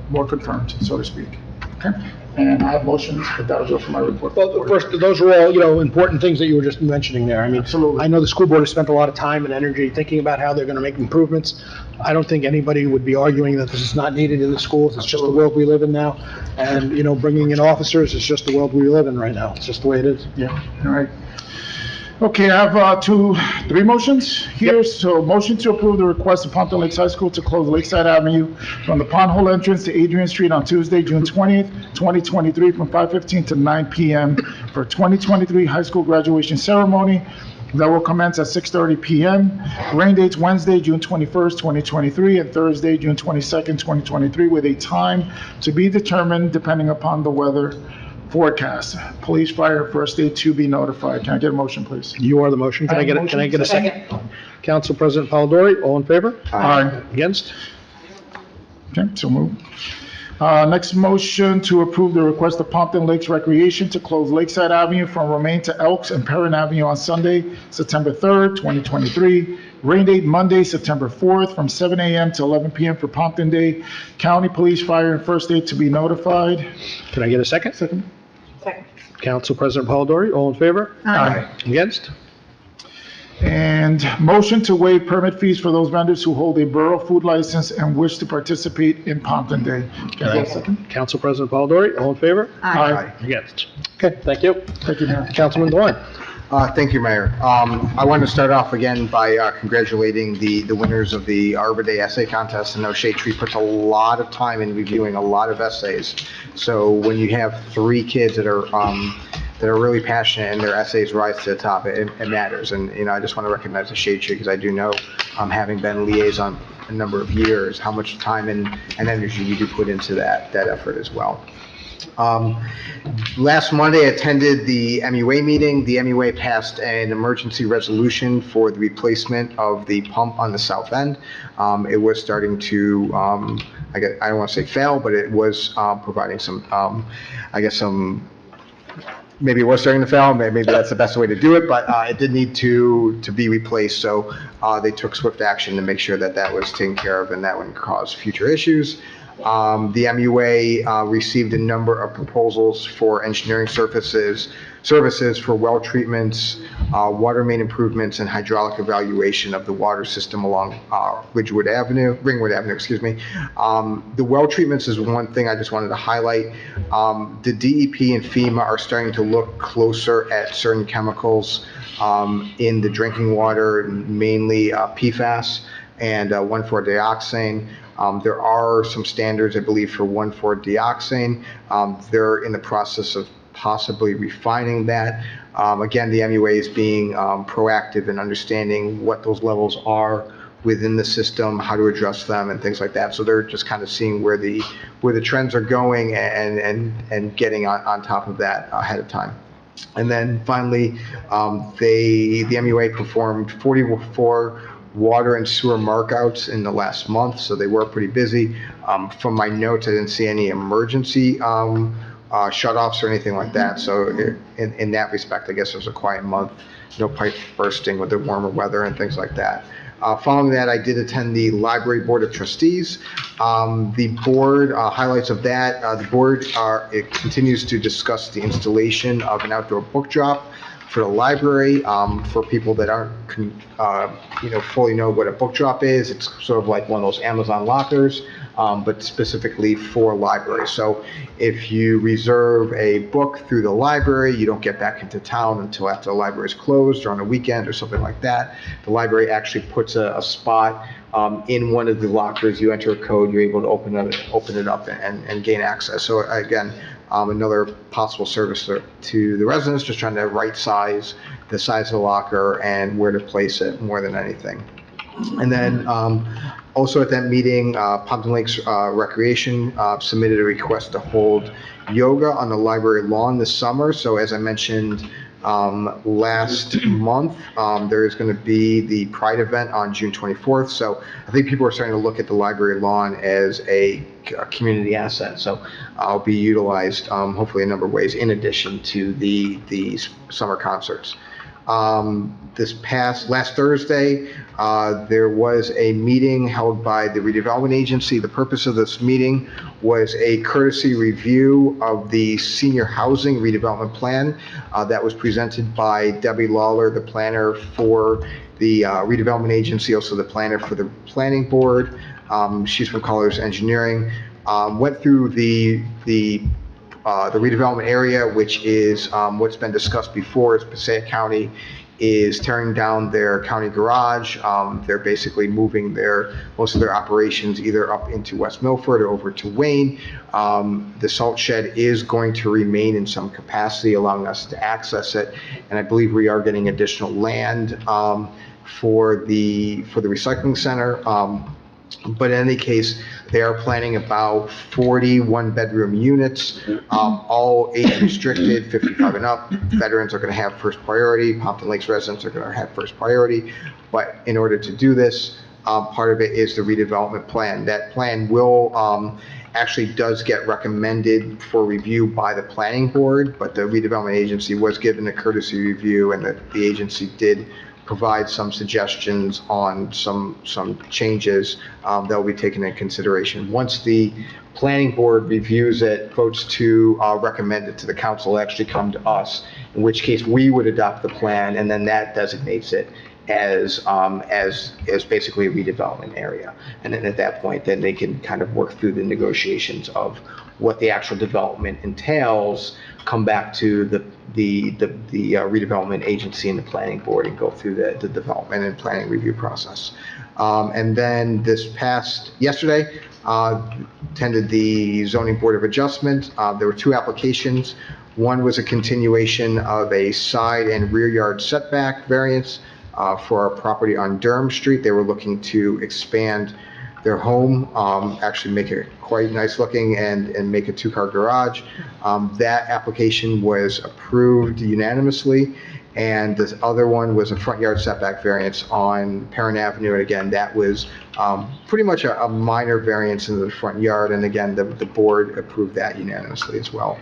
more confirmed, so to speak. Okay? And I have motions, but that'll go for my report. Well, first, those are all, important things that you were just mentioning there. I mean, absolutely. I know the school board has spent a lot of time and energy thinking about how they're going to make improvements. I don't think anybody would be arguing that this is not needed in the schools. It's just the world we live in now. And, bringing in officers is just the world we live in right now. It's just the way it is. Yeah, all right. Okay, I have three motions here. Yep. So motion to approve the request of Pompton Lakes High School to close Lakeside Avenue from the Pond Hole entrance to Adrian Street on Tuesday, June 20th, 2023 from 5:15 to 9 p.m. for 2023 high school graduation ceremony that will commence at 6:30 p.m. Rain dates Wednesday, June 21st, 2023 and Thursday, June 22nd, 2023 with a time to be determined depending upon the weather forecast. Police, fire, first aid to be notified. Can I get a motion, please? You are the motion. Can I get a second? Council President Polidori, all in favor? Aye. Against? Okay, so moved. Next motion to approve the request of Pompton Lakes Recreation to close Lakeside Avenue from Romaine to Elks and Perrin Avenue on Sunday, September 3rd, 2023. Rain date Monday, September 4th, from 7 a.m. to 11 p.m. for Pompton Day. County Police, Fire, and First Aid to be notified. Can I get a second? Second. Second. Council President Polidori, all in favor? Aye. Against? And motion to waive permit fees for those vendors who hold a borough food license and wish to participate in Pompton Day. Can I get a second? Council President Polidori, all in favor? Aye. Against? Okay, thank you. Thank you, Mayor. Councilman Dewan. Thank you, Mayor. I want to start off again by congratulating the winners of the Arbor Day essay contest. I know Shade Tree puts a lot of time in reviewing a lot of essays. So when you have 3 kids that are really passionate and their essays rise to the top, it matters. And, you know, I just want to recognize the Shade Tree because I do know, having been liaison a number of years, how much time and energy you do put into that effort as well. Last Monday, I attended the MUA meeting. The MUA passed an emergency resolution for the replacement of the pump on the south end. It was starting to, I don't want to say fail, but it was providing some, maybe it was starting to fail, maybe that's the best way to do it, but it did need to be replaced, so they took swift action to make sure that that was taken care of and that wouldn't cause future issues. The MUA received a number of proposals for engineering services for well treatments, water main improvements, and hydraulic evaluation of the water system along Ringwood Avenue, The well treatments is one thing I just wanted to highlight. The DEP and FEMA are starting to look closer at certain chemicals in the drinking water, mainly PFAS and 1,4-dioxane. There are some standards, I believe, for 1,4-dioxane. They're in the process of possibly refining that. Again, the MUA is being proactive in understanding what those levels are within the system, how to adjust them, and things like that. So they're just kind of seeing where the trends are going and getting on top of that ahead of time. And then finally, the MUA performed 44 water and sewer markouts in the last month, so they were pretty busy. From my notes, I didn't see any emergency shutoffs or anything like that, so in that respect, I guess it was a quiet month. No pipe bursting with the warmer weather and things like that. Following that, I did attend the Library Board of Trustees. The board, highlights of that, the board it continues to discuss the installation of an outdoor book drop for the library. For people that aren't, fully know what a book drop is, it's sort of like one of those Amazon lockers, but specifically for libraries. So if you reserve a book through the library, you don't get back into town until after the library is closed or on a weekend or something like that. The library actually puts a spot in one of the lockers. You enter a code, you're able to open it up and gain access. So again, another possible service to the residents, just trying to right size the size of the locker and where to place it more than anything. And then also at that meeting, Pompton Lakes Recreation submitted a request to hold yoga on the library lawn this summer. So as I mentioned last month, there is going to be the Pride event on June 24th. So I think people are starting to look at the library lawn as a community asset. So I'll be utilized hopefully a number of ways in addition to the summer concerts. Last Thursday, there was a meeting held by the redevelopment agency. The purpose of this meeting was a courtesy review of the senior housing redevelopment plan that was presented by Debbie Lawler, the planner for the redevelopment agency, also the planner for the planning board. She's from Colors Engineering. Went through the redevelopment area, which is what's been discussed before, is Passaic County is tearing down their county garage. They're basically moving most of their operations either up into West Milford or over to Wayne. The salt shed is going to remain in some capacity, allowing us to access it. And I believe we are getting additional land for the recycling center. But in any case, they are planning about 40 one-bedroom units, all age restricted, 55 and up. Veterans are going to have first priority. Pompton Lakes residents are going to have first priority. But in order to do this, part of it is the redevelopment plan. That plan will, actually does get recommended for review by the planning board, but the redevelopment agency was given a courtesy review, and the agency did provide some suggestions on some changes that will be taken into consideration. Once the planning board reviews it, votes to recommend it to the council, actually come to us, in which case we would adopt the plan, and then that designates it as basically a redevelopment area. And then at that point, then they can kind of work through the negotiations of what the actual development entails, come back to the redevelopment agency and the planning board and go through the development and planning review process. And then yesterday, attended the Zoning Board of Adjustment. There were 2 applications. One was a continuation of a side and rear yard setback variance for our property on Durham Street. They were looking to expand their home, actually make it quite nice looking and make a 2-car garage. That application was approved unanimously. And this other one was a front yard setback variance on Perrin Avenue. And again, that was pretty much a minor variance in the front yard. And again, the board approved that unanimously as well.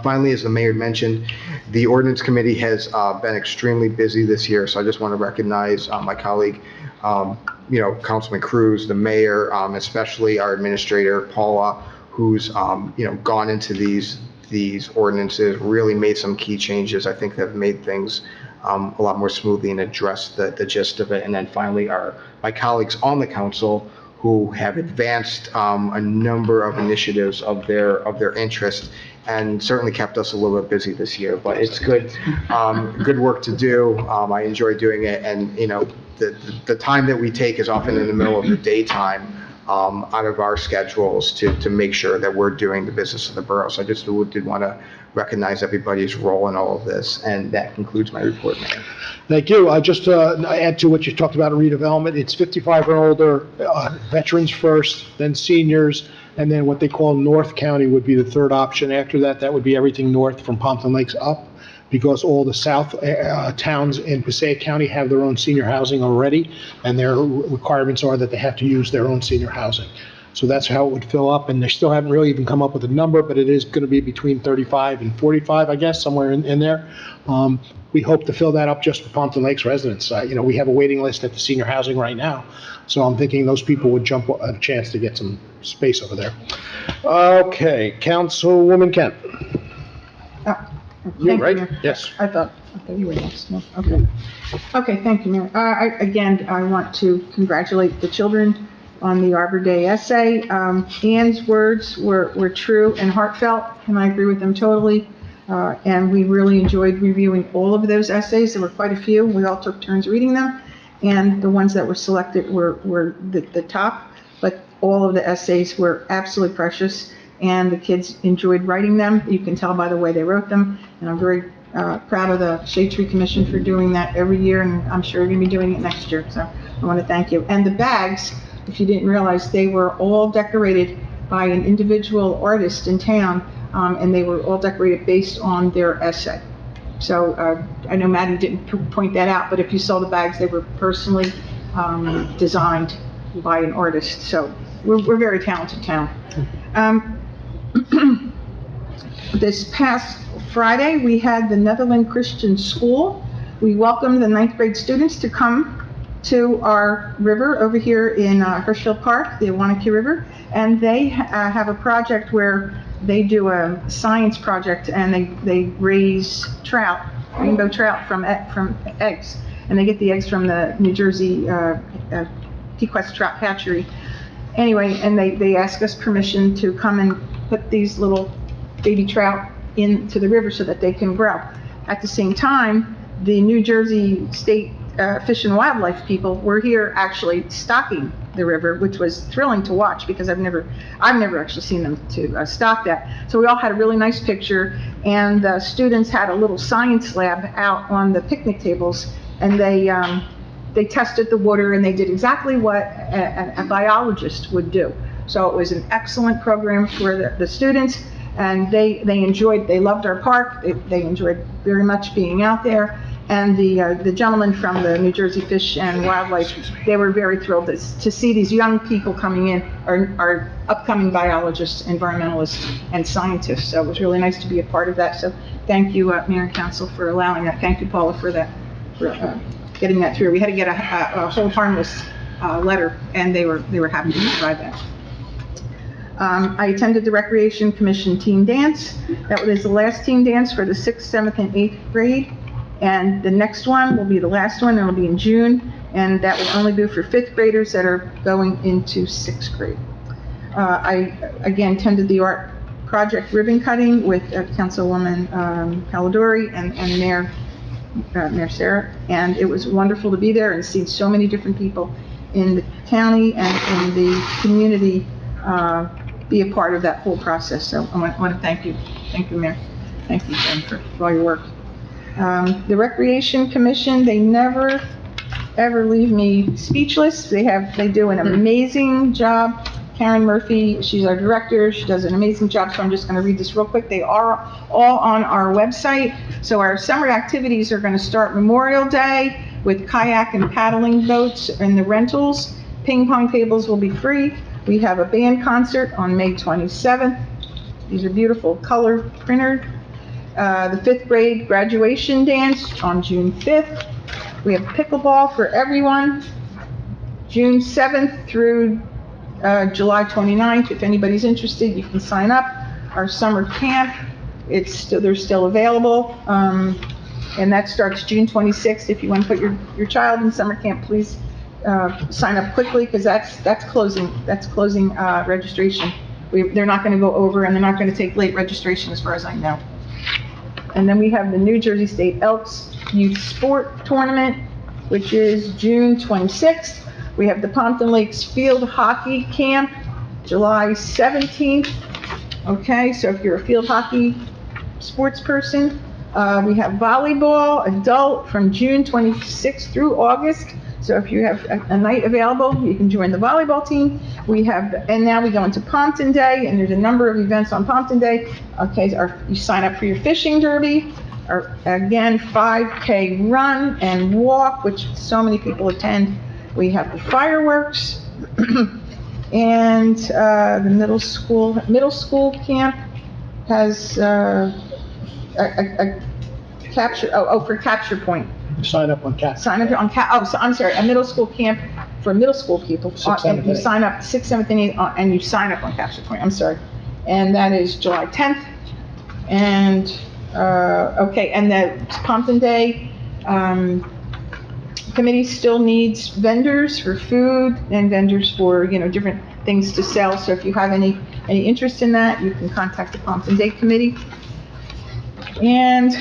Finally, as the mayor mentioned, the ordinance committee has been extremely busy this year. So I just want to recognize my colleague, Councilman Cruz, the mayor, especially our administrator, Paula, who's, gone into these ordinances, really made some key changes, I think, that have made things a lot more smoothly and addressed the gist of it. And then finally, my colleagues on the council who have advanced a number of initiatives of their interest, and certainly kept us a little bit busy this year. But it's good work to do. I enjoy doing it, and the time that we take is often in the middle of the daytime out of our schedules to make sure that we're doing the business of the borough. So I just did want to recognize everybody's role in all of this, and that concludes my report, Mayor. Thank you. Just add to what you talked about in redevelopment, it's 55 and older, veterans first, then seniors, and then what they call North County would be the third option. After that, that would be everything north from Pompton Lakes up, because all the south towns in Passaic County have their own senior housing already, and their requirements are that they have to use their own senior housing. So that's how it would fill up, and they still haven't really even come up with a number, but it is going to be between 35 and 45, I guess, somewhere in there. We hope to fill that up just for Pompton Lakes residents. We have a waiting list at the senior housing right now, so I'm thinking those people would jump a chance to get some space over there. Okay, Councilwoman Kent. You, right? Mayor. Yes. I thought you were next. No? Okay. Okay, thank you, Mayor. I want to congratulate the children on the Arbor Day essay. Ann's words were true and heartfelt, and I agree with them totally. And we really enjoyed reviewing all of those essays. There were quite a few. We all took turns reading them, and the ones that were selected were the top. But all of the essays were absolutely precious, and the kids enjoyed writing them. You can tell by the way they wrote them, and I'm very proud of the Shade Tree Commission for doing that every year, and I'm sure you're going to be doing it next year. So I want to thank you. And the bags, if you didn't realize, they were all decorated by an individual artist in town, and they were all decorated based on their essay. So I know Maddie didn't point that out, but if you saw the bags, they were personally designed by an artist. So we're a very talented town. This past Friday, we had the Netherland Christian School. We welcomed the 9th grade students to come to our river over here in Hirschfield Park, the Awanakee River, and they have a project where they do a science project, and they raise trout, rainbow trout from eggs, and they get the eggs from the New Jersey Pequest Trout Hatchery. Anyway, and they ask us permission to come and put these little baby trout into the river so that they can grow. At the same time, the New Jersey State Fish and Wildlife people were here actually stocking the river, which was thrilling to watch because I've never actually seen them to stock that. So we all had a really nice picture, and the students had a little science lab out on the picnic tables, and they they tested the water and they did exactly what a biologist would do. So it was an excellent program for the students, and they loved our park, they enjoyed very much being out there. And the gentleman from the New Jersey Fish and Wildlife, they were very thrilled to see these young people coming in, are upcoming biologists, environmentalists, and scientists. So it was really nice to be a part of that. So thank you, Mayor and Council, for allowing that. Thank you, Paula, for that, for getting that through. We had to get a hold harmless letter, and they were happy to provide that. I attended the Recreation Commission Team Dance. That was the last team dance for the 6th, 7th, and 8th grade. And the next one will be the last one, and it'll be in June, and that will only be for 5th graders that are going into 6th grade. I, again, attended the art project ribbon cutting with Councilwoman Caladori and Mayor Sarah, and it was wonderful to be there and see so many different people in the county and in the community be a part of that whole process. So I want to thank you. Thank you, Mayor. Thank you, Jennifer, for all your work. The Recreation Commission, they never, ever leave me speechless. They do an amazing job. Karen Murphy, she's our director. She does an amazing job, so I'm just going to read this real quick. They are all on our website. So our summer activities are going to start Memorial Day with kayak and paddling boats and the rentals. Ping pong tables will be free. We have a band concert on May 27th. These are beautiful color printed. The 5th grade graduation dance on June 5th. We have pickleball for everyone, June 7th through July 29th. If anybody's interested, you can sign up. Our summer camp, they're still available, and that starts June 26th. If you want to put your child in summer camp, please sign up quickly, because that's closing registration. They're not going to go over, and they're not going to take late registration, as far as I know. And then we have the New Jersey State Elks Youth Sport Tournament, which is June 26th. We have the Pompton Lakes Field Hockey Camp, July 17th. Okay, so if you're a field hockey sports person, we have volleyball adult from June 26th through August. So if you have a night available, you can join the volleyball team. And now we go into Pompton Day, and there's a number of events on Pompton Day. Okay, you sign up for your fishing derby, or again, 5K run and walk, which so many people attend. We have the fireworks, and the middle school camp has a capture, for Capture Point. Sign up on Capture. I'm sorry, a middle school camp for middle school people. 6th, 7th, and You 8th. sign up 6th, 7th, and 8th, and you sign up on Capture Point, I'm sorry. And that is July 10th. And, okay, and the Pompton Day, committee still needs vendors for food and vendors for, different things to sell. So if you have any interest in that, you can contact the Pompton Day Committee. And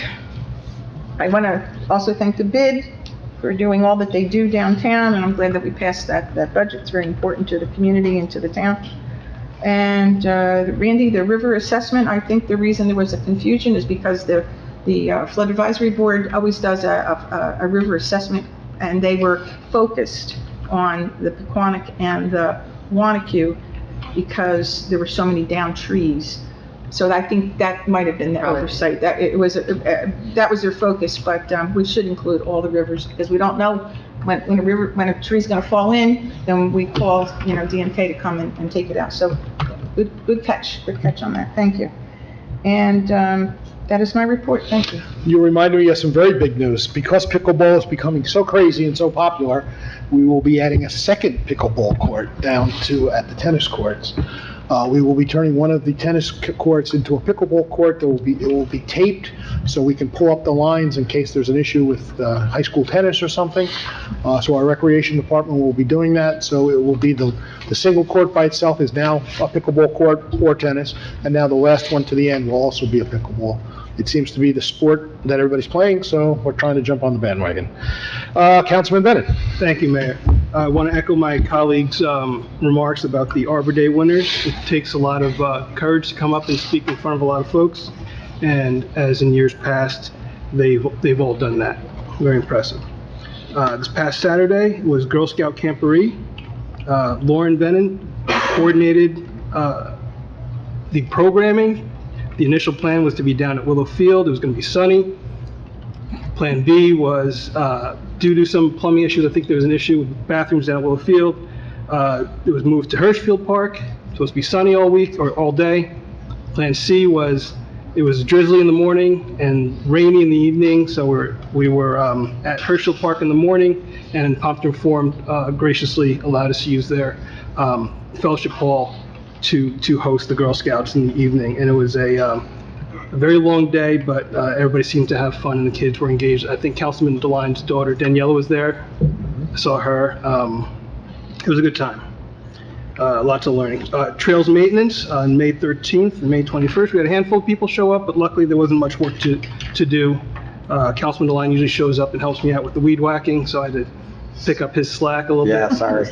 I want to also thank the BID for doing all that they do downtown, and I'm glad that we passed that budget. It's very important to the community and to the town. And Randy, the river assessment, I think the reason there was a confusion is because the Flood Advisory Board always does a river assessment, and they were focused on the Pequannock and the Wanacue because there were so many down trees. So I think that might have been the oversight. That was their focus, but we should include all the rivers, because we don't know when a tree's going to fall in. Then we call DNK to come and take it out. So good catch on that. Thank you. And that is my report. Thank you. You reminded me of some very big news. Because pickleball is becoming so crazy and so popular, we will be adding a second pickleball court down at the tennis courts. We will be turning one of the tennis courts into a pickleball court. It will be taped, so we can pull up the lines in case there's an issue with high school tennis or something. So our recreation department will be doing that. So it will be the single court by itself is now a pickleball court or tennis, and now the last one to the end will also be a pickleball. It seems to be the sport that everybody's playing, so we're trying to jump on the bandwagon. Councilman Bennett. Thank you, Mayor. I want to echo my colleagues' remarks about the Arbor Day winners. It takes a lot of courage to come up and speak in front of a lot of folks, and as in years past, they've all done that. Very impressive. This past Saturday was Girl Scout Camporee. Lauren Bennon coordinated the programming. The initial plan was to be down at Willow Field. It was going to be sunny. Plan B was, due to some plumbing issues, I think there was an issue with bathrooms down at Willow Field. It was moved to Hirschfield Park. It was supposed to be sunny all week or all day. Plan C was, it was drizzly in the morning and rainy in the evening, so we were at Hirschfield Park in the morning, and Pompton Forum graciously allowed us to use their fellowship hall to host the Girl Scouts in the evening. And it was a very long day, but everybody seemed to have fun and the kids were engaged. I think Councilman DeLine's daughter Daniela was there. I saw her. It was a good time. Lots of learning. Trails maintenance on May 13th and May 21st. We had a handful of people show up, but luckily there wasn't much work to do. Councilman DeLine usually shows up and helps me out with the weed whacking, so I had to pick up his slack a little bit. Yeah, sorry.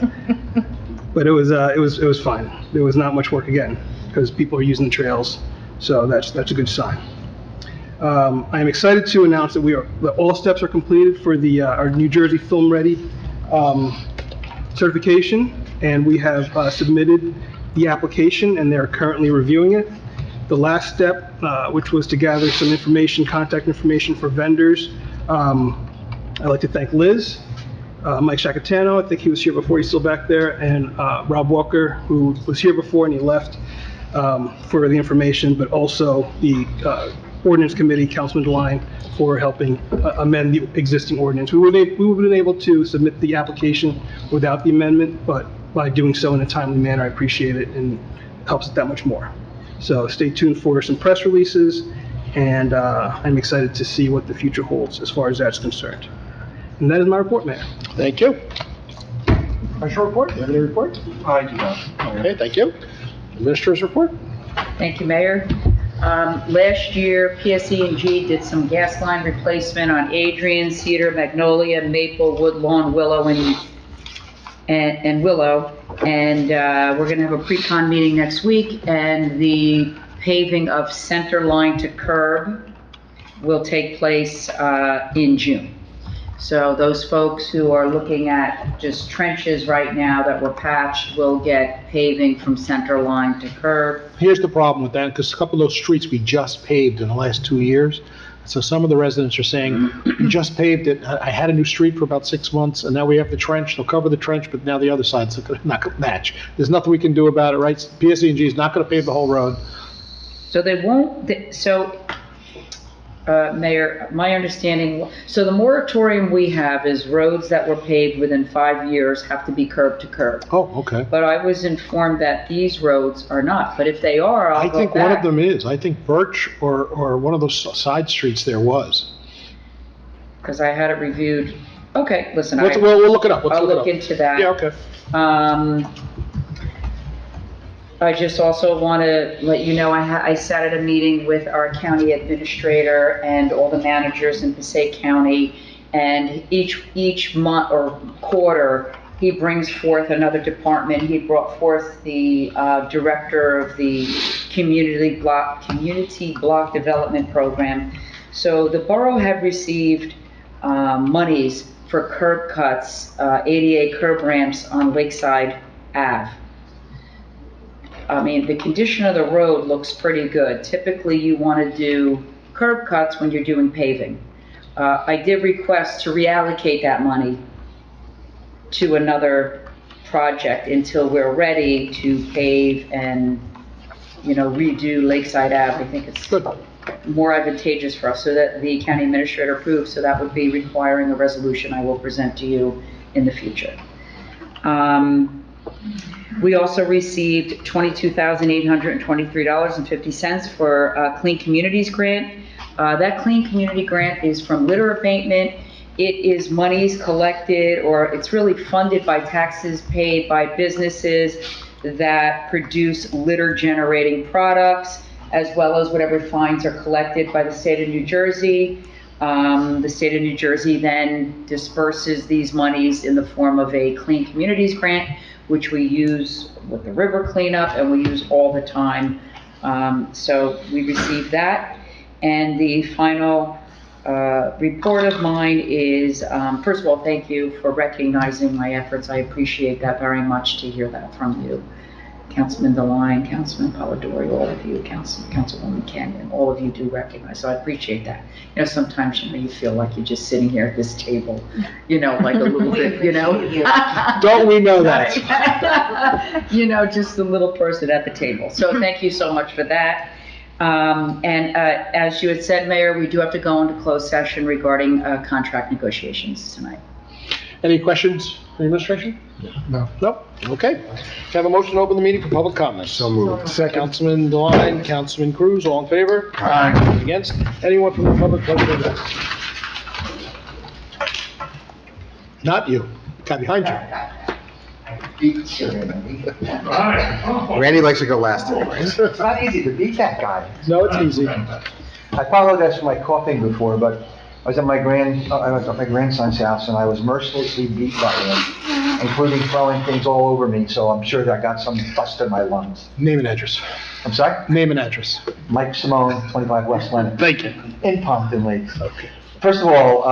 But it was fine. There was not much work again because people are using the trails, so that's a good sign. I am excited to announce that all steps are completed for our New Jersey Film Ready certification, and we have submitted the application, and they're currently reviewing it. The last step, which was to gather some information, contact information for vendors. I'd like to thank Liz, Mike Shacatano, I think he was here before, he's still back there, and Rob Walker, who was here before and he left, for the information, but also the ordinance committee, Councilman DeLine, for helping amend the existing ordinance. We would have been able to submit the application without the amendment, but by doing so in a timely manner, I appreciate it and helps it that much more. So stay tuned for some press releases, and I'm excited to see what the future holds as far as that's concerned. And that is my report, Mayor. Thank you. Commissioner report, do you have any report? I do not. Okay, thank you. Administrator's report? Thank you, Mayor. Last year, PSE&G did some gas line replacement on Adrian, Cedar, Magnolia, Maple, Woodlawn, Willow, and Willow. And we're going to have a pre-con meeting next week, and the paving of center line to curb will take place in June. So those folks who are looking at just trenches right now that were patched will get paving from center line to curb. Here's the problem with that, because a couple of those streets we just paved in the last 2 years. So some of the residents are saying, we just paved it, I had a new street for about 6 months, and now we have the trench, they'll cover the trench, but now the other side's not gonna match. There's nothing we can do about it, right? PSE&G is not gonna pave the whole road. So they won't, Mayor, my understanding, so the moratorium we have is roads that were paved within 5 years have to be curb to curb. Oh, okay. But I was informed that these roads are not, but if they are, I'll I go think one of back. them is. I think Birch or one of those side streets there was. Because I had it reviewed. Okay, listen, We'll look it up. I'll look into that. Yeah, okay. I just also want to let you know, I sat at a meeting with our county administrator and all the managers in Passaic County, and each month or quarter, he brings forth another department. He brought forth the director of the Community Block Development Program. So the borough had received monies for curb cuts, ADA curb ramps on Lakeside Ave. I mean, the condition of the road looks pretty good. Typically, you want to do curb cuts when you're doing paving. I did request to reallocate that money to another project until we're ready to pave and, redo Lakeside Ave. I think it's more advantageous for us, so that the county administrator approves, so that would be requiring a resolution I will present to you in the future. We also received $22,823.50 for a Clean Communities grant. That Clean Community grant is from litter abatement. It is monies collected, or it's really funded by taxes paid by businesses that produce litter generating products, as well as whatever fines are collected by the state of New Jersey. The state of New Jersey then disperses these monies in the form of a Clean Communities grant, which we use with the river cleanup and we use all the time. So we received that. And the final report of mine is, first of all, thank you for recognizing my efforts. I appreciate that very much to hear that from you. Councilman DeLine, Councilman Polidori, all of you, Councilwoman Cannon, all of you do recognize, so I appreciate that. You know, sometimes, you know, you feel like you're just sitting here at this table, you know, like a little bit, you know? Don't we know that? You know, just a little person at the table. So thank you so much for that. As you had said, Mayor, we do have to go into closed session regarding contract negotiations tonight. Any questions from the administration? No. Nope. Okay. Can I have a motion to open the meeting for public comments? So moved. Second. Councilman DeLine, Councilman Cruz, all in favor? Aye. Against? Anyone from the public? Not you. Guy behind you. Randy likes to go last anyways. It's not easy to beat that guy. No, it's easy. I apologize for my coughing before, but I was at my grandson's house and I was mercilessly beat by him, including throwing things all over me, so I'm sure that I got some dust in my lungs. Name and address. I'm sorry? Name and address. Mike Simone, 25 West Lennon. Thank you. In Pompton Lakes. Okay. First of all,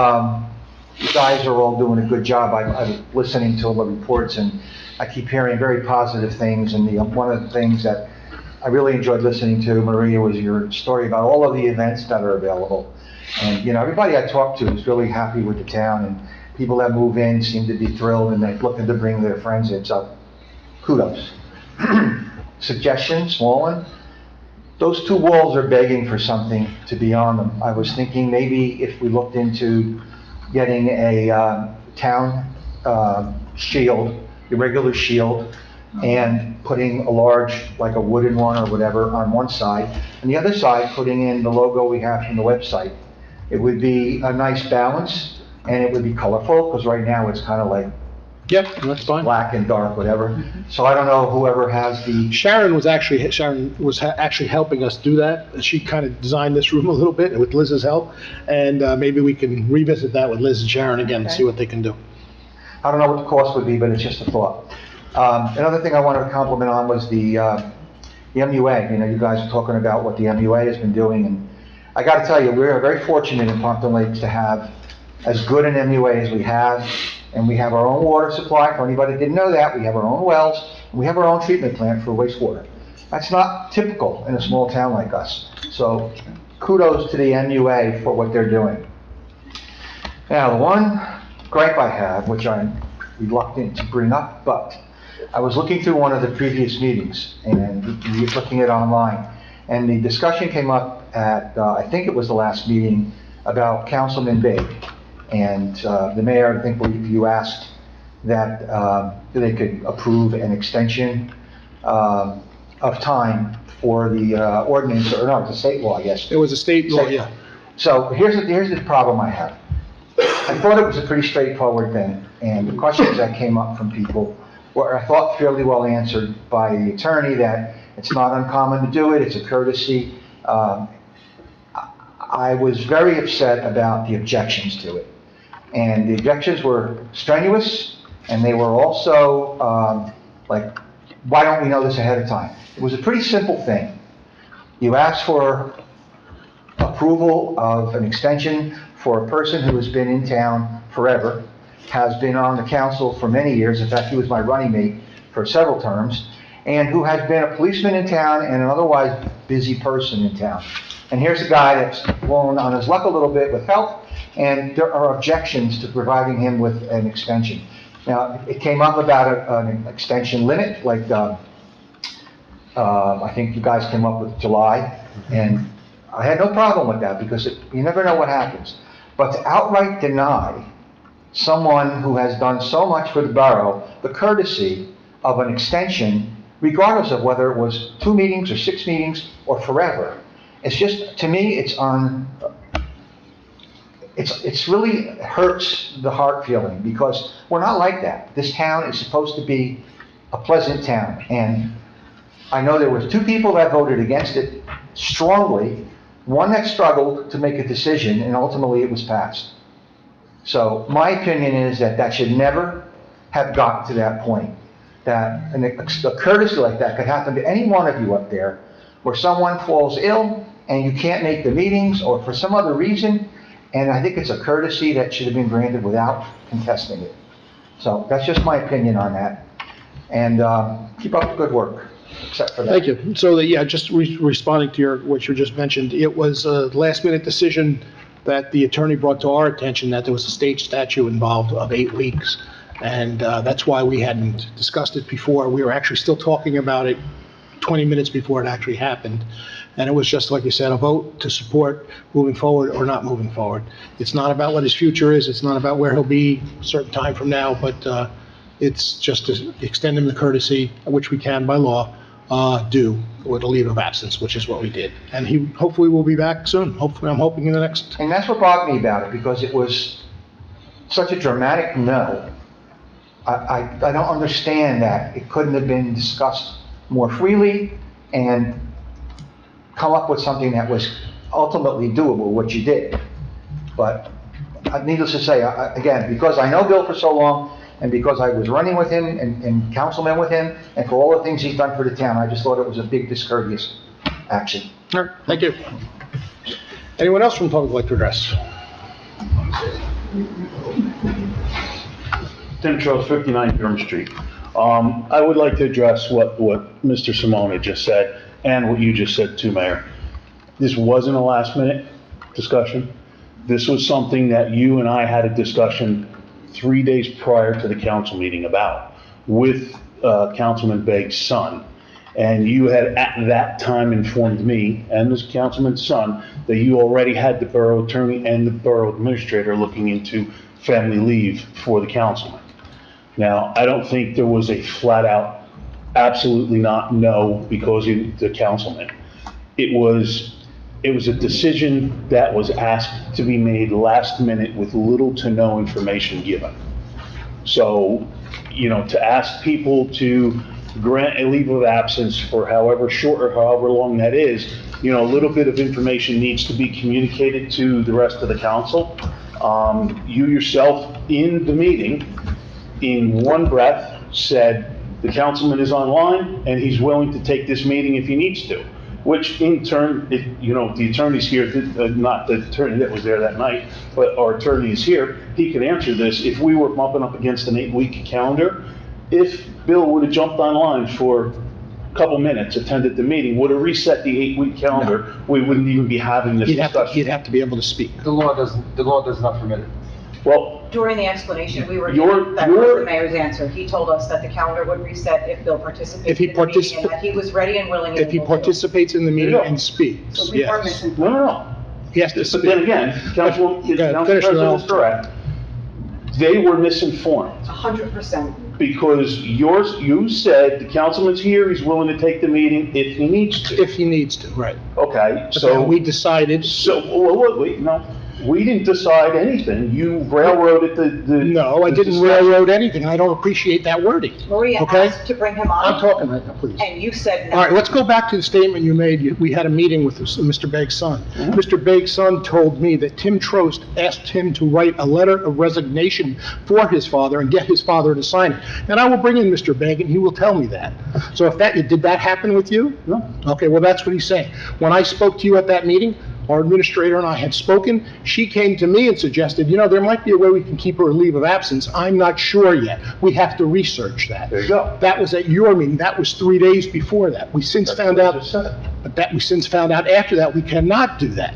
you guys are all doing a good job. I'm listening to all the reports and I keep hearing very positive things, and one of the things that I really enjoyed listening to, Maria, was your story about all of the events that are available. And, you know, everybody I talked to is really happy with the town, and people that move in seem to be thrilled, and they're looking to bring their friends in, so kudos. Suggestion, small one, those two walls are begging for something to be on them. I was thinking maybe if we looked into getting a town shield, a regular shield, and putting a large, like a wooden one or whatever, on one side, and the other side putting in the logo we have from the website. It would be a nice balance, and it would be colorful, because right now it's kind of like that's fine. Black and dark, whatever. So I don't know whoever has the... Sharon was actually helping us do that. She kind of designed this room a little bit with Liz's help, and maybe we can revisit that with Liz and Sharon again and see what they can do. I don't know what the cost would be, but it's just a thought. Another thing I wanted to compliment on was the MUA. You know, you guys are talking about what the MUA has been doing, and I got to tell you, we're very fortunate in Pompton Lakes to have as good an MUA as we have, and we have our own water supply. For anybody that didn't know that, we have our own wells, and we have our own treatment plant for wastewater. That's not typical in a small town like us. So kudos to the MUA for what they're doing. Now, the one gripe I have, which I'm reluctant to bring up, but I was looking through one of the previous meetings and looking at online, and the discussion came up at, I think it was the last meeting, about Councilman Big. And the mayor, I think you asked that they could approve an extension of time for the ordinance, or no, it's a state law, I guess. It was a state law, yeah. So here's the problem I have. I thought it was a pretty straightforward thing, and the questions that came up from people were, I thought, fairly well answered by the attorney, that it's not uncommon to do it, it's a courtesy. I was very upset about the objections to it. And the objections were strenuous, and they were also like, why don't we know this ahead of time? It was a pretty simple thing. You ask for approval of an extension for a person who has been in town forever, has been on the council for many years, in fact, he was my running mate for several terms, and who has been a policeman in town and an otherwise busy person in town. And here's a guy that's blown on his luck a little bit with health, and there are objections to providing him with an extension. Now, it came up about an extension limit, like I think you guys came up with July, and I had no problem with that because you never know what happens. But to outright deny someone who has done so much for the borough the courtesy of an extension, regardless of whether it was 2 meetings or 6 meetings or forever, it's just, to me, it's really hurts the heart feeling, because we're not like that. This town is supposed to be a pleasant town, and I know there were 2 people that voted against it strongly, one that struggled to make a decision, and ultimately it was passed. So my opinion is that should never have gotten to that point, that a courtesy like that could happen to any one of you up there, where someone falls ill and you can't make the meetings, or for some other reason, And I think it's a courtesy that should have been granted without contesting it. So that's just my opinion on that. And keep up the good work, except for that. Thank you. So, yeah, just responding to what you just mentioned, it was a last-minute decision that the attorney brought to our attention that there was a state statute involved of 8 weeks. And that's why we hadn't discussed it before. We were actually still talking about it 20 minutes before it actually happened. And it was just, like you said, a vote to support moving forward or not moving forward. It's not about what his future is. It's not about where he'll be a certain time from now, but it's just to extend him the courtesy, which we can by law, do with a leave of absence, which is what we did. And he hopefully will be back soon. Hopefully, I'm hoping in the next... And that's what bothered me about it, because it was such a dramatic no. I don't understand that it couldn't have been discussed more freely and come up with something that was ultimately doable, what you did. But needless to say, again, because I know Bill for so long, and because I was running with him and councilman with him, and for all the things he's done for the town, I just thought it was a big discourteous action. All right, thank you. Anyone else from the public like to address? Tim Charles, 59 Durham Street. I would like to address what Mr. Simone just said and what you just said too, Mayor. This wasn't a last-minute discussion. This was something that you and I had a discussion 3 days prior to the council meeting about with Councilman Begg's son. And you had at that time informed me and this councilman's son that you already had the borough attorney and the borough administrator looking into family leave for the councilman. Now, I don't think there was a flat-out, absolutely not, no, because of the councilman. It was a decision that was asked to be made last minute with little to no information given. So, to ask people to grant a leave of absence for however short or however long that is, a little bit of information needs to be communicated to the rest of the council. You yourself in the meeting, in one breath, said the councilman is online and he's willing to take this meeting if he needs to, which in turn, the attorney's here, not the attorney that was there that night, but our attorney is here, he could answer this. If we were bumping up against an 8-week calendar, if Bill would have jumped online for a couple minutes, attended the meeting, would have reset the 8-week calendar, we wouldn't even be having this discussion. He'd have to be able to speak. The law does not permit it. Well, During the explanation, that was the mayor's answer. He told us that the calendar would reset if Bill participated in the meeting, and that he was ready and willing and If he able to. participates in the meeting and speaks, So we weren't yes. missing. No. He has to But speak. then again, Council President is correct. They were misinformed 100%. because you said the councilman's here, he's willing to take the meeting if he needs to. If he needs to, right. Okay, So so, we decided, wait, no, we didn't decide anything. You railroaded the. no, I the didn't discussion. railroad anything. I don't appreciate that wording. Maria Okay. asked to bring him on. I'm talking right now, please. And you said no. All right, let's go back to the statement you made. We had a meeting with Mr. Begg's son. Mm-hmm. Mr. Begg's son told me that Tim Trost asked him to write a letter of resignation for his father and get his father to sign it. And I will bring in Mr. Begg and he will tell me that. So did that happen with you? No. Okay, well, that's what he's saying. When I spoke to you at that meeting, our administrator and I had spoken. She came to me and suggested, there might be a way we can keep her a leave of absence. I'm not sure yet. We have to research that. There you go. That was at your meeting. That was 3 days before that. We since found out, we since found out after that we cannot do that.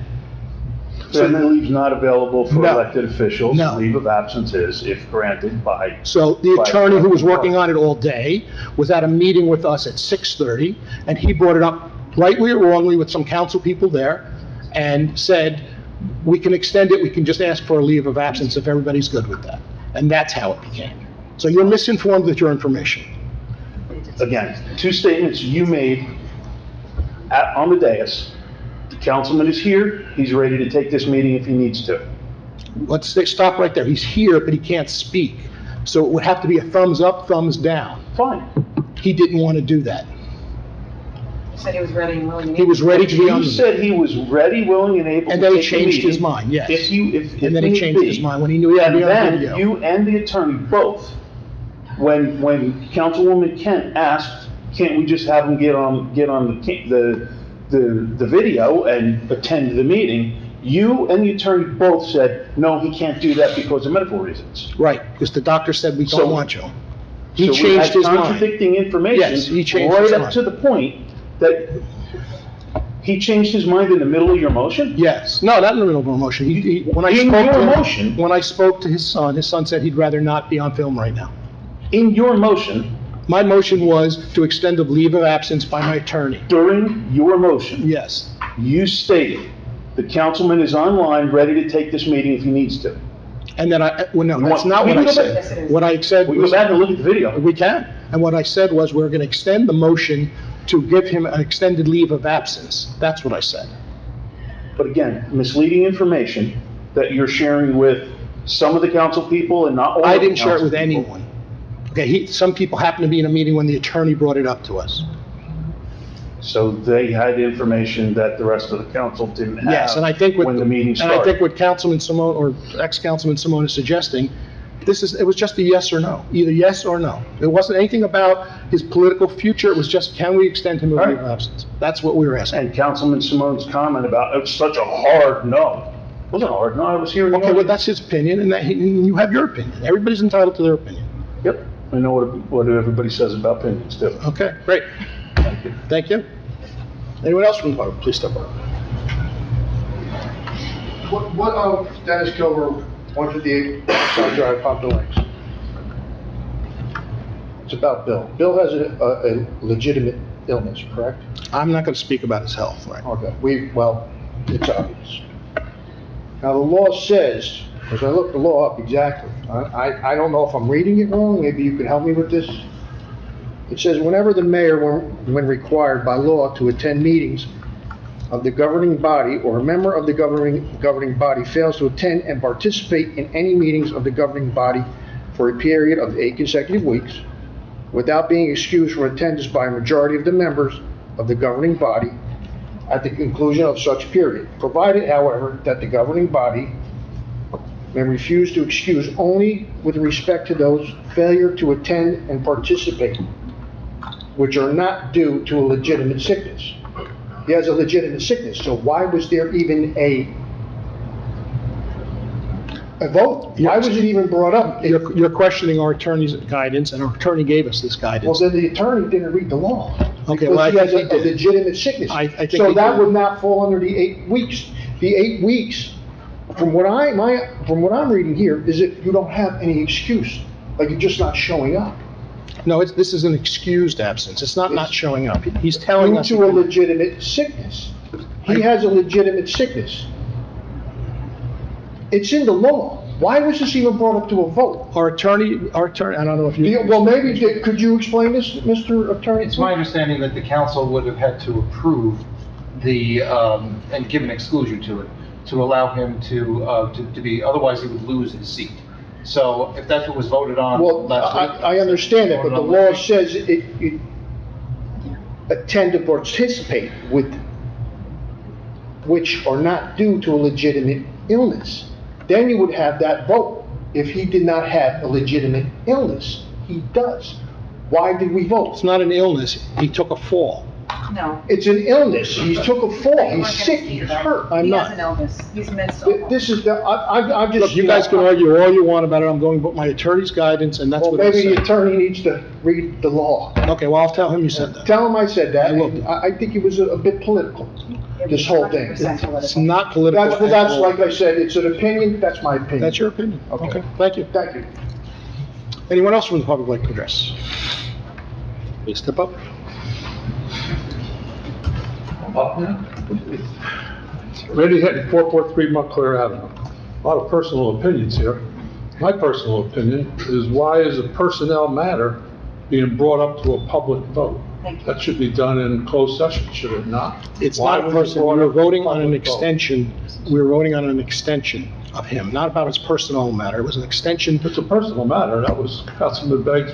Family leave's not available for No. elected officials. No. Leave of absence is if granted by. So the by- attorney who was working on it all day was at a meeting with us at 6:30, and he brought it up rightly or wrongly with some council people there, and said, we can extend it, we can just ask for a leave of absence if everybody's good with that. And that's how it became. So you're misinformed with your information. Again, two statements you made on the dais. The councilman is here, he's ready to take this meeting if he needs to. Let's stop right there. He's here, but he can't speak. So it would have to be a thumbs up, thumbs down. Fine. He didn't want to do that. He said he was ready and willing. He was ready to be on You the said he was ready, willing, and able to And then he take the changed his meeting. mind, yes. If And then he need changed be. his mind when he knew he had to be on And video. then you and the attorney both, when Councilwoman Kent asked, can't we just have him get on the video and attend the meeting? You and the attorney both said, no, he can't do that because of medical reasons. Right, because the doctor said we So- don't want you. He So we changed had his mind. contradicting information. Yes, he changed right his up mind. to the point that he changed his mind in the middle of your motion? Yes, no, not in the middle of a motion. When I In spoke your to him- motion? When I spoke to his son said he'd rather not be on film right now. In your motion? My motion was to extend a leave of absence by my attorney. During your motion? Yes. You stated, the councilman is online, ready to take this meeting if he needs to. And then well, no, You that's want- not we what I can go said. back. What I said We can was... go back and look at the video. We can. And what I said was we're going to extend the motion to give him an extended leave of absence. That's what I said. But again, misleading information that you're sharing with some of the council people and not all of the I didn't share it council with people. anyone. Okay, some people happened to be in a meeting when the attorney brought it up to us. So they had information that the rest of the council didn't have. Yes, and I think what, when the meeting and I think started. what Councilman Simone, or ex-Councilman Simone is suggesting, it was just a yes or no, either yes or no. It wasn't anything about his political future, it was just, can we extend him a leave of absence? That's what we were asking. And Councilman Simone's comment about, it's such a hard no. It wasn't a hard no, I was hearing. Okay, well, that's his opinion, and you have your opinion. Everybody's entitled to their opinion. Yep, I know what everybody says about opinions too. Okay, great. Thank you. Anyone else from the public, please step up. What of Dennis Kilmer, 158 South Drive, Pompton Lakes? It's about Bill. Bill has a legitimate illness, correct? I'm not going to speak about his health, right? Okay, well, it's obvious. Now, the law says, because I looked the law up exactly, I don't know if I'm reading it wrong, maybe you could help me with this. It says whenever the mayor, when required by law to attend meetings of the governing body or a member of the governing body fails to attend and participate in any meetings of the governing body for a period of 8 consecutive weeks without being excused from attendance by a majority of the members of the governing body at the conclusion of such period, provided, however, that the governing body may refuse to excuse only with respect to those failure to attend and participate, which are not due to a legitimate sickness. He has a legitimate sickness, so why was there even a vote? Why was it even brought up? You're questioning our attorney's guidance, and our attorney gave us this Well, guidance. then the attorney didn't read the law. Okay, well, I Because he has think he a did. legitimate sickness. I think So he that did. would not fall under the 8 weeks. The 8 weeks, from what I'm reading here, is that you don't have any excuse, like you're just not showing up. No, this is an excused absence. It's not showing up. He's telling us. Due to a legitimate sickness. He has a legitimate sickness. It's in the law. Why was this even brought up to a vote? Our attorney, I don't know if you. Well, maybe, could you explain this, Mr. Attorney? It's my understanding that the council would have had to approve the, and give an exclusion to it, to allow him to be, otherwise he would lose his seat. So if that's what was voted on Well, last week. I understand that, but the voted on law last week. says it attend to participate with, which are not due to a legitimate illness. Then you would have that vote. If he did not have a legitimate illness, he does. Why did we vote? It's not an illness. He took a fall. No. It's an illness. He took a fall. He's sick. He's hurt. I'm He not. has an illness. He's missed. This is the, I'm just. Look, you guys can argue all you want about it. I'm going by my attorney's guidance, and that's Well, what I maybe the said. attorney needs to read the law. Okay, well, I'll tell him you said that. Tell him I said that. I will. and I think it was a bit political, this whole thing. It's not political. That's at all. like I said, it's an opinion, that's my opinion. That's your opinion. Okay, thank you. Thank you. Anyone else from the public like to address? Please step up. Randy Hinton, 443 Montclair Avenue. A lot of personal opinions here. My personal opinion is, why is a personnel matter being brought up to a public vote? That should be done in closed session, should it not? It's Why not was it personal. brought We were up to a voting on an public vote? extension. We were voting on an extension of him, not about his personal matter. It was an extension. It's a personal matter. That was Councilman Begg's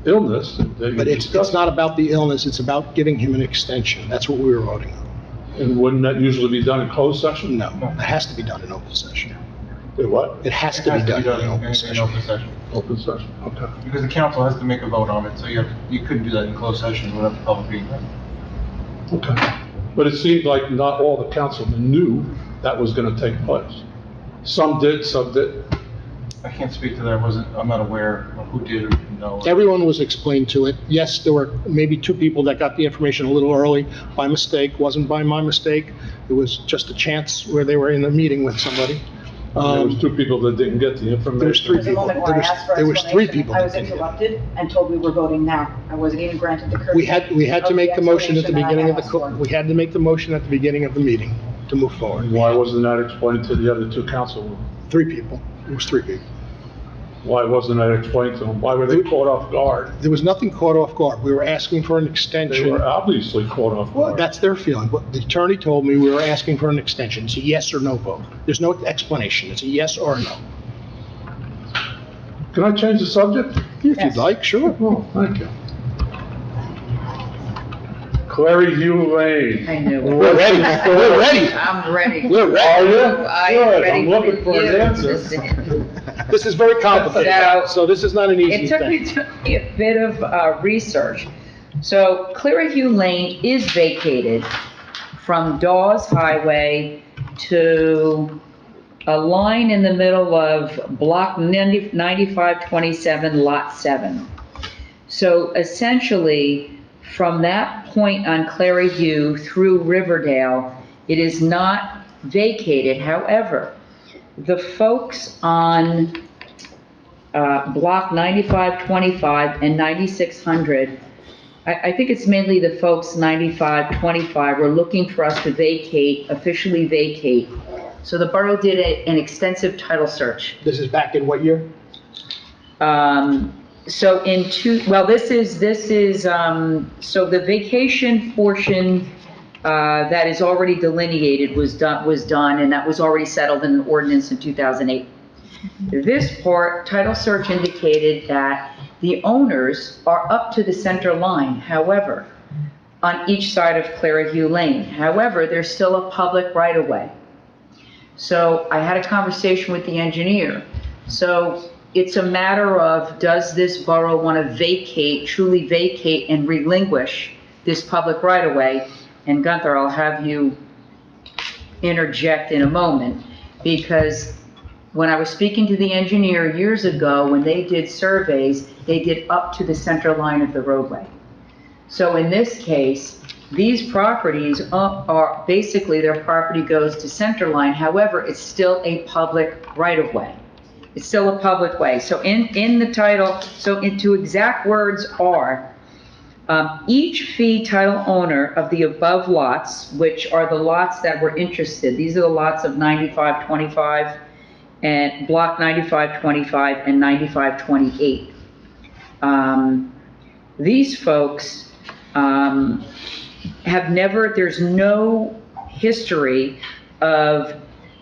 illness. But it's not about the illness. It's about giving him an extension. That's what we were voting on. And wouldn't that usually be done in closed session? No, it has to be done in open session. What? It has to be done in open in session. open session. Open session, okay. Because the council has to make a vote on it, so you couldn't do that in closed session without the public being there. Okay. But it seemed like not all the councilmen knew that was gonna take place. Some did, some didn't. I can't speak to that, I'm not aware of who did or didn't know. Everyone was explained to it. Yes, there were maybe 2 people that got the information a little early by mistake. Wasn't by my mistake. It was just a chance where they were in a meeting with somebody. There was 2 people that didn't get the information. There was 3 There's a people. moment where I asked for There was 3 explanation. people I that was didn't get it. interrupted and told we were voting now. I wasn't even granted the courtesy. We had to make the motion at the beginning of explanation that I the, asked we had to make the motion at the beginning of the meeting to move forward. Why wasn't that explained to the other 2 councilmen? 3 people. It was 3 people. Why wasn't that explained to them? Why were they caught off guard? There was nothing caught off guard. We were asking for an extension. They were obviously caught off Well, guard. that's their feeling, but the attorney told me we were asking for an extension. It's a yes or no vote. There's no explanation. It's a yes or a no. Can I change the subject? If you'd like, sure. Oh, thank you. Clary Hugh Lane. I knew it. We're ready. We're ready. I'm ready. We're Are ready. you? I Good. am ready I'm looking for you an to answer. sit. This is very complicated, so this is not an easy It took me a bit of research. So Clear Hugh Lane is vacated from Dawes Highway to a line in the middle of block 9527, lot 7. So essentially, from that point on Clary Hugh through Riverdale, it is not vacated. However, the folks on block 9525 and 9600, I think it's mainly the folks 9525 were looking for us to vacate, officially vacate. So the borough did an extensive title search. This is back in what year? So so the vacation portion that is already delineated was done, and that was already settled in an ordinance in 2008. This part, title search indicated that the owners are up to the center line, however, on each side of Clara Hugh Lane. However, there's still a public right-of-way. So I had a conversation with the engineer. So it's a matter of, does this borough want to vacate, truly vacate and relinquish this public right-of-way? And Gunther, I'll have you interject in a moment, because when I was speaking to the engineer years ago, when they did surveys, they did up to the center line of the roadway. So in this case, these properties are basically, their property goes to center line. However, it's still a public right-of-way. It's still a public way. So in the title, into exact words are, each fee title owner of the above lots, which are the lots that were interested, these are the lots of 9525 and block 9525 and 9528. These folks have never, there's no history of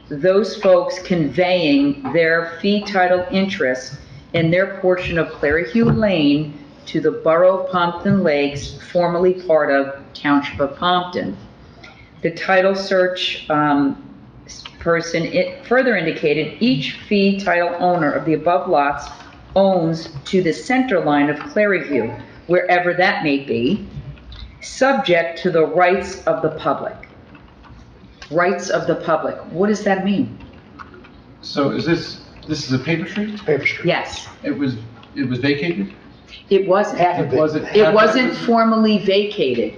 those folks conveying their fee title interest in their portion of Clary Hugh Lane to the Borough of Pompton Lakes, formerly part of Township of Pompton. The title search person, it further indicated each fee title owner of the above lots owns to the center line of Clary Hugh, wherever that may be, subject to the rights of the public. Rights of the public. What does that mean? So this is a paper street? Paper street. Yes. It was vacated? It wasn't. It wasn't formally vacated,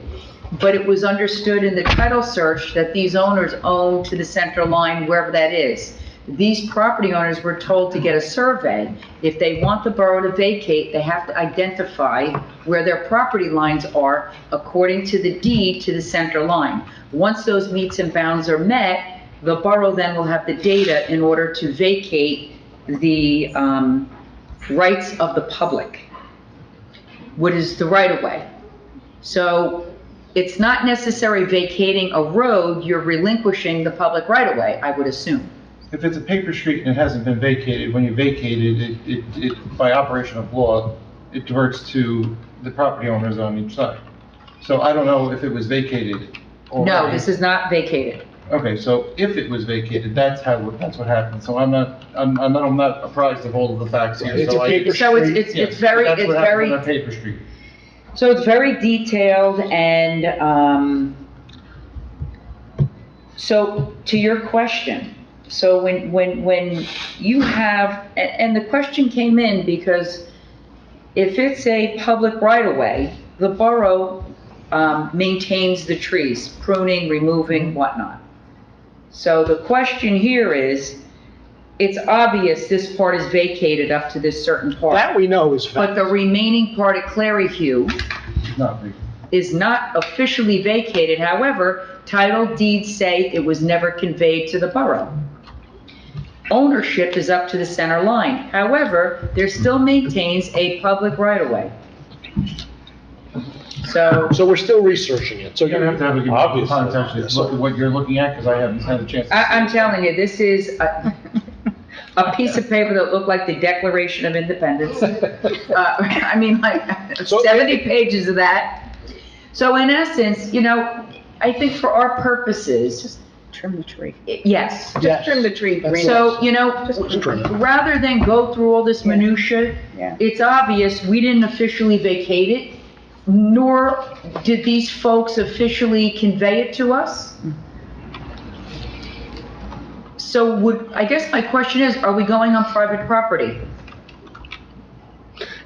but it was understood in the title search that these owners own to the center line, wherever that is. These property owners were told to get a survey. If they want the borough to vacate, they have to identify where their property lines are according to the deed to the center line. Once those meets and bounds are met, the borough then will have the data in order to vacate the rights of the public. What is the right-of-way? So it's not necessarily vacating a road, you're relinquishing the public right-of-way, I would assume. If it's a paper street and it hasn't been vacated, when you vacate it, by operation of law, it diverts to the property owners on each side. So I don't know if it was vacated or... No, this is not vacated. Okay, so if it was vacated, that's what happened. So I'm not apprised of all of the facts here. It's a paper So street. it's very, That's what happened on a paper street. so it's very detailed, and So to your question, so when you have, and the question came in because if it's a public right-of-way, the borough maintains the trees, pruning, removing, whatnot. So the question here is, it's obvious this part is vacated up to this certain part. That we know is fact. But the remaining part at Claryview is not officially vacated. However, title deeds say it was never conveyed to the borough. Ownership is up to the center line. However, there still maintains a public right-of-way. So we're still researching it. So You're gonna have to have a good obviously context to look at what you're looking at, because I haven't had a chance to see I'm it. telling you, this is a piece of paper that looked like the Declaration of Independence. I mean, like 70 pages of that. So in essence, you know, I think for our purposes. Just trim the tree. Yes. Just trim the tree. Green. So, you know, rather than go through all this minutia, it's obvious we didn't officially vacate it, nor did these folks officially convey it to us. So I guess my question is, are we going on private property?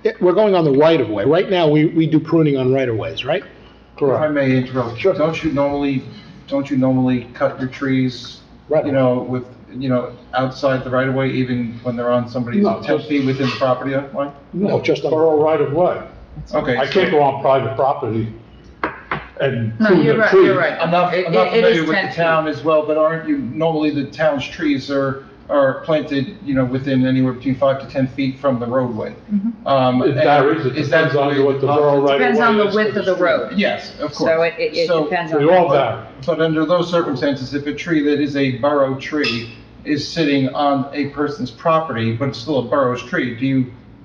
Yeah, we're going on the right-of-way. Right now, we do pruning on right-of-ways, right? If I may interrupt, don't you normally cut your trees, you know, outside the right of way, even when they're on somebody's 10 feet within the property line? No, just borough right of way. Okay. I can't go on private property and No, prune you're the right, tree. you're right. I'm not It familiar is with the 10 town as well, but aren't you, normally the town's trees are planted, you know, within anywhere between 5 to 10 feet from the roadway. It varies, it Is that depends on what the borough right of way is. Depends on the width of the road. Yes, of course. So it depends on. They all vary. But under those circumstances, if a tree that is a borough tree is sitting on a person's property, but it's still a borough's tree,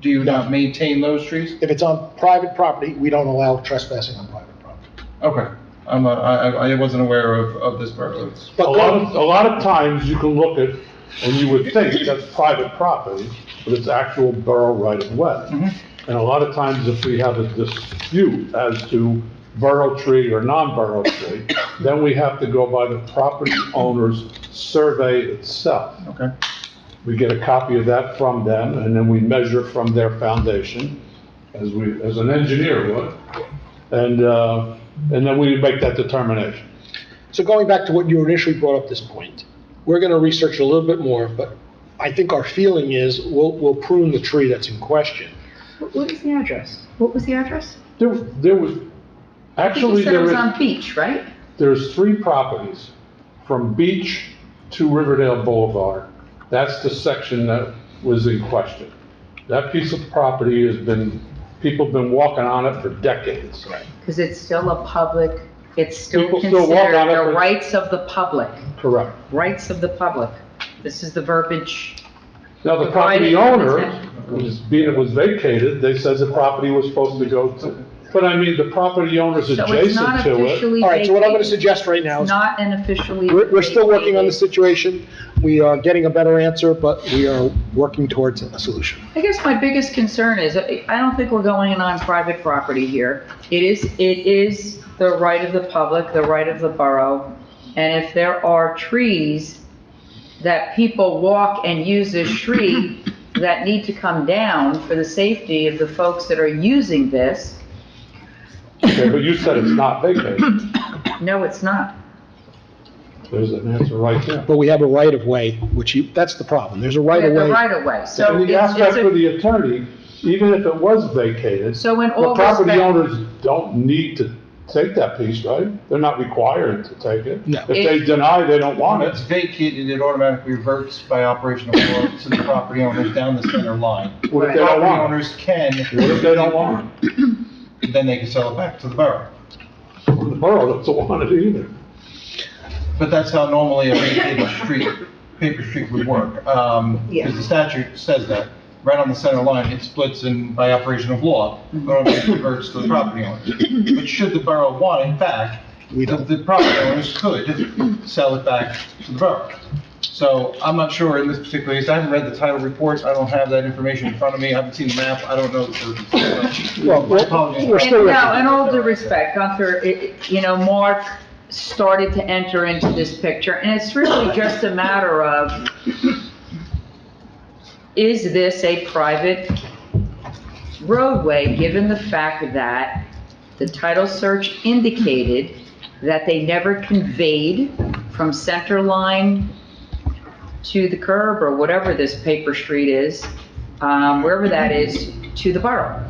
do you not maintain those trees? If it's on private property, we don't allow trespassing on private property. Okay. I wasn't aware of this part. A lot of times you can look at, and you would think that's private property, but it's actual borough right of way. And a lot of times if we have a dispute as to borough tree or non-borough tree, then we have to go by the property owner's survey itself. Okay. We get a copy of that from them, and then we measure from their foundation, as an engineer would, and then we make that determination. So going back to what you initially brought up this point, we're gonna research a little bit more, but I think our feeling is we'll prune the tree that's in question. What is the address? What was the address? There was, actually, You said it was on Beach, right? There's 3 properties, from Beach to Riverdale Boulevard. That's the section that was in question. That piece of property people have been walking on it for decades. Right. Because it's still a public, it's still People still walk considered on it the for- rights of the public. Correct. Rights of the public. This is the verbiage. Now, the property owner, being it was vacated, they said the property was supposed to go to, but I mean, the property owner's So it's adjacent not to it. officially All right, so what I'm gonna vacated. suggest right now It's is, not an officially. we're still working on the vacated. situation. We are getting a better answer, but we are working towards a solution. I guess my biggest concern is, I don't think we're going on private property here. It is the right of the public, the right of the borough. And if there are trees that people walk and use this tree that need to come down for the safety of the folks that are using this. Okay, but you said it's not vacated. No, it's not. There's an answer right there. But we have a right-of-way, that's the problem. There's a right-of-way. The right of way. So And the it's aspect a- for the attorney, even if it was vacated, So in the all property respect- owners don't need to take that piece, right? They're not required to take it. No. If they deny, they don't want When it. it's vacated, it automatically reverts by operation of law to the property owners down the center line. What if they don't Property want it? owners can. What if they don't want Then they can sell it back to the borough. it? The borough doesn't want it either. But that's how normally a vacated paper street would work. Because the statute says that, right on the center line, it splits in by operation of law, but it reverts to the property owners. But should the borough want it back, the property owners could sell it back to the borough. So I'm not sure in this particular case, I haven't read the title report, I don't have that information in front of me, I haven't seen the map, I don't know the Well, My apologies. we're still No, in all due respect, Gunther, you know, Mark, started to enter into this picture, and it's really just a matter of, is this a private roadway, given the fact that the title search indicated that they never conveyed from center line to the curb, or whatever this paper street is, wherever that is, to the borough.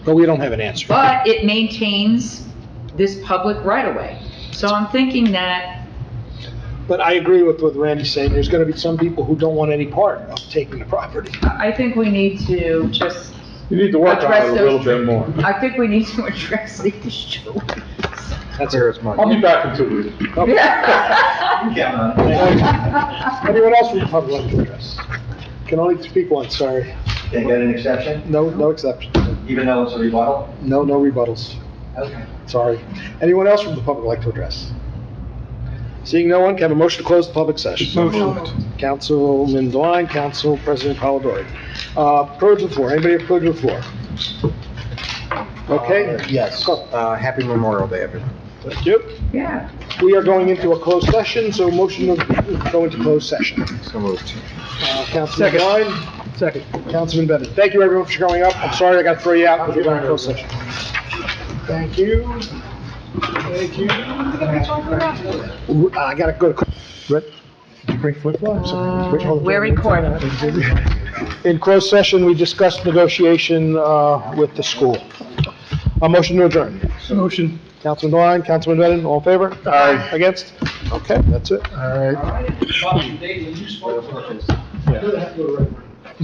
But we don't have an answer. But it maintains this public right-of-way. So I'm thinking that, But I agree with what Randy's saying, there's gonna be some people who don't want any part of taking the property. I think we need to just You need to work on it a little bit more. I think we need to address the issue. That's here as much. I'll be back in 2 weeks. Anyone else from the public like to address? Can only speak once, sorry. Can I get an exception? No exception. Even though it's a rebuttal? No rebuttals. Okay. Sorry. Anyone else from the public like to address? Seeing no one, can I have a motion to close the public session? Motion. Councilman Devine, Council President Polidori. Privilege of the floor, anybody have privilege of the floor? Okay? Yes. Happy Memorial Day, everyone. Thank you. Yeah. We are going into a closed session, so motion to go into closed session. So moved. Councilman Devine? Second. Councilman Bennett. Thank you, everyone, for showing up. I'm sorry I got to throw you out because we're going to closed session. Thank you. Thank you. I gotta go to. Did you bring flip-flops? We're recording. In closed session, we discussed negotiation with the school. A motion to adjourn. Motion. Councilman Devine, Councilman Bennett, all in favor? Aye. Against? Okay, that's it. All right. Yeah.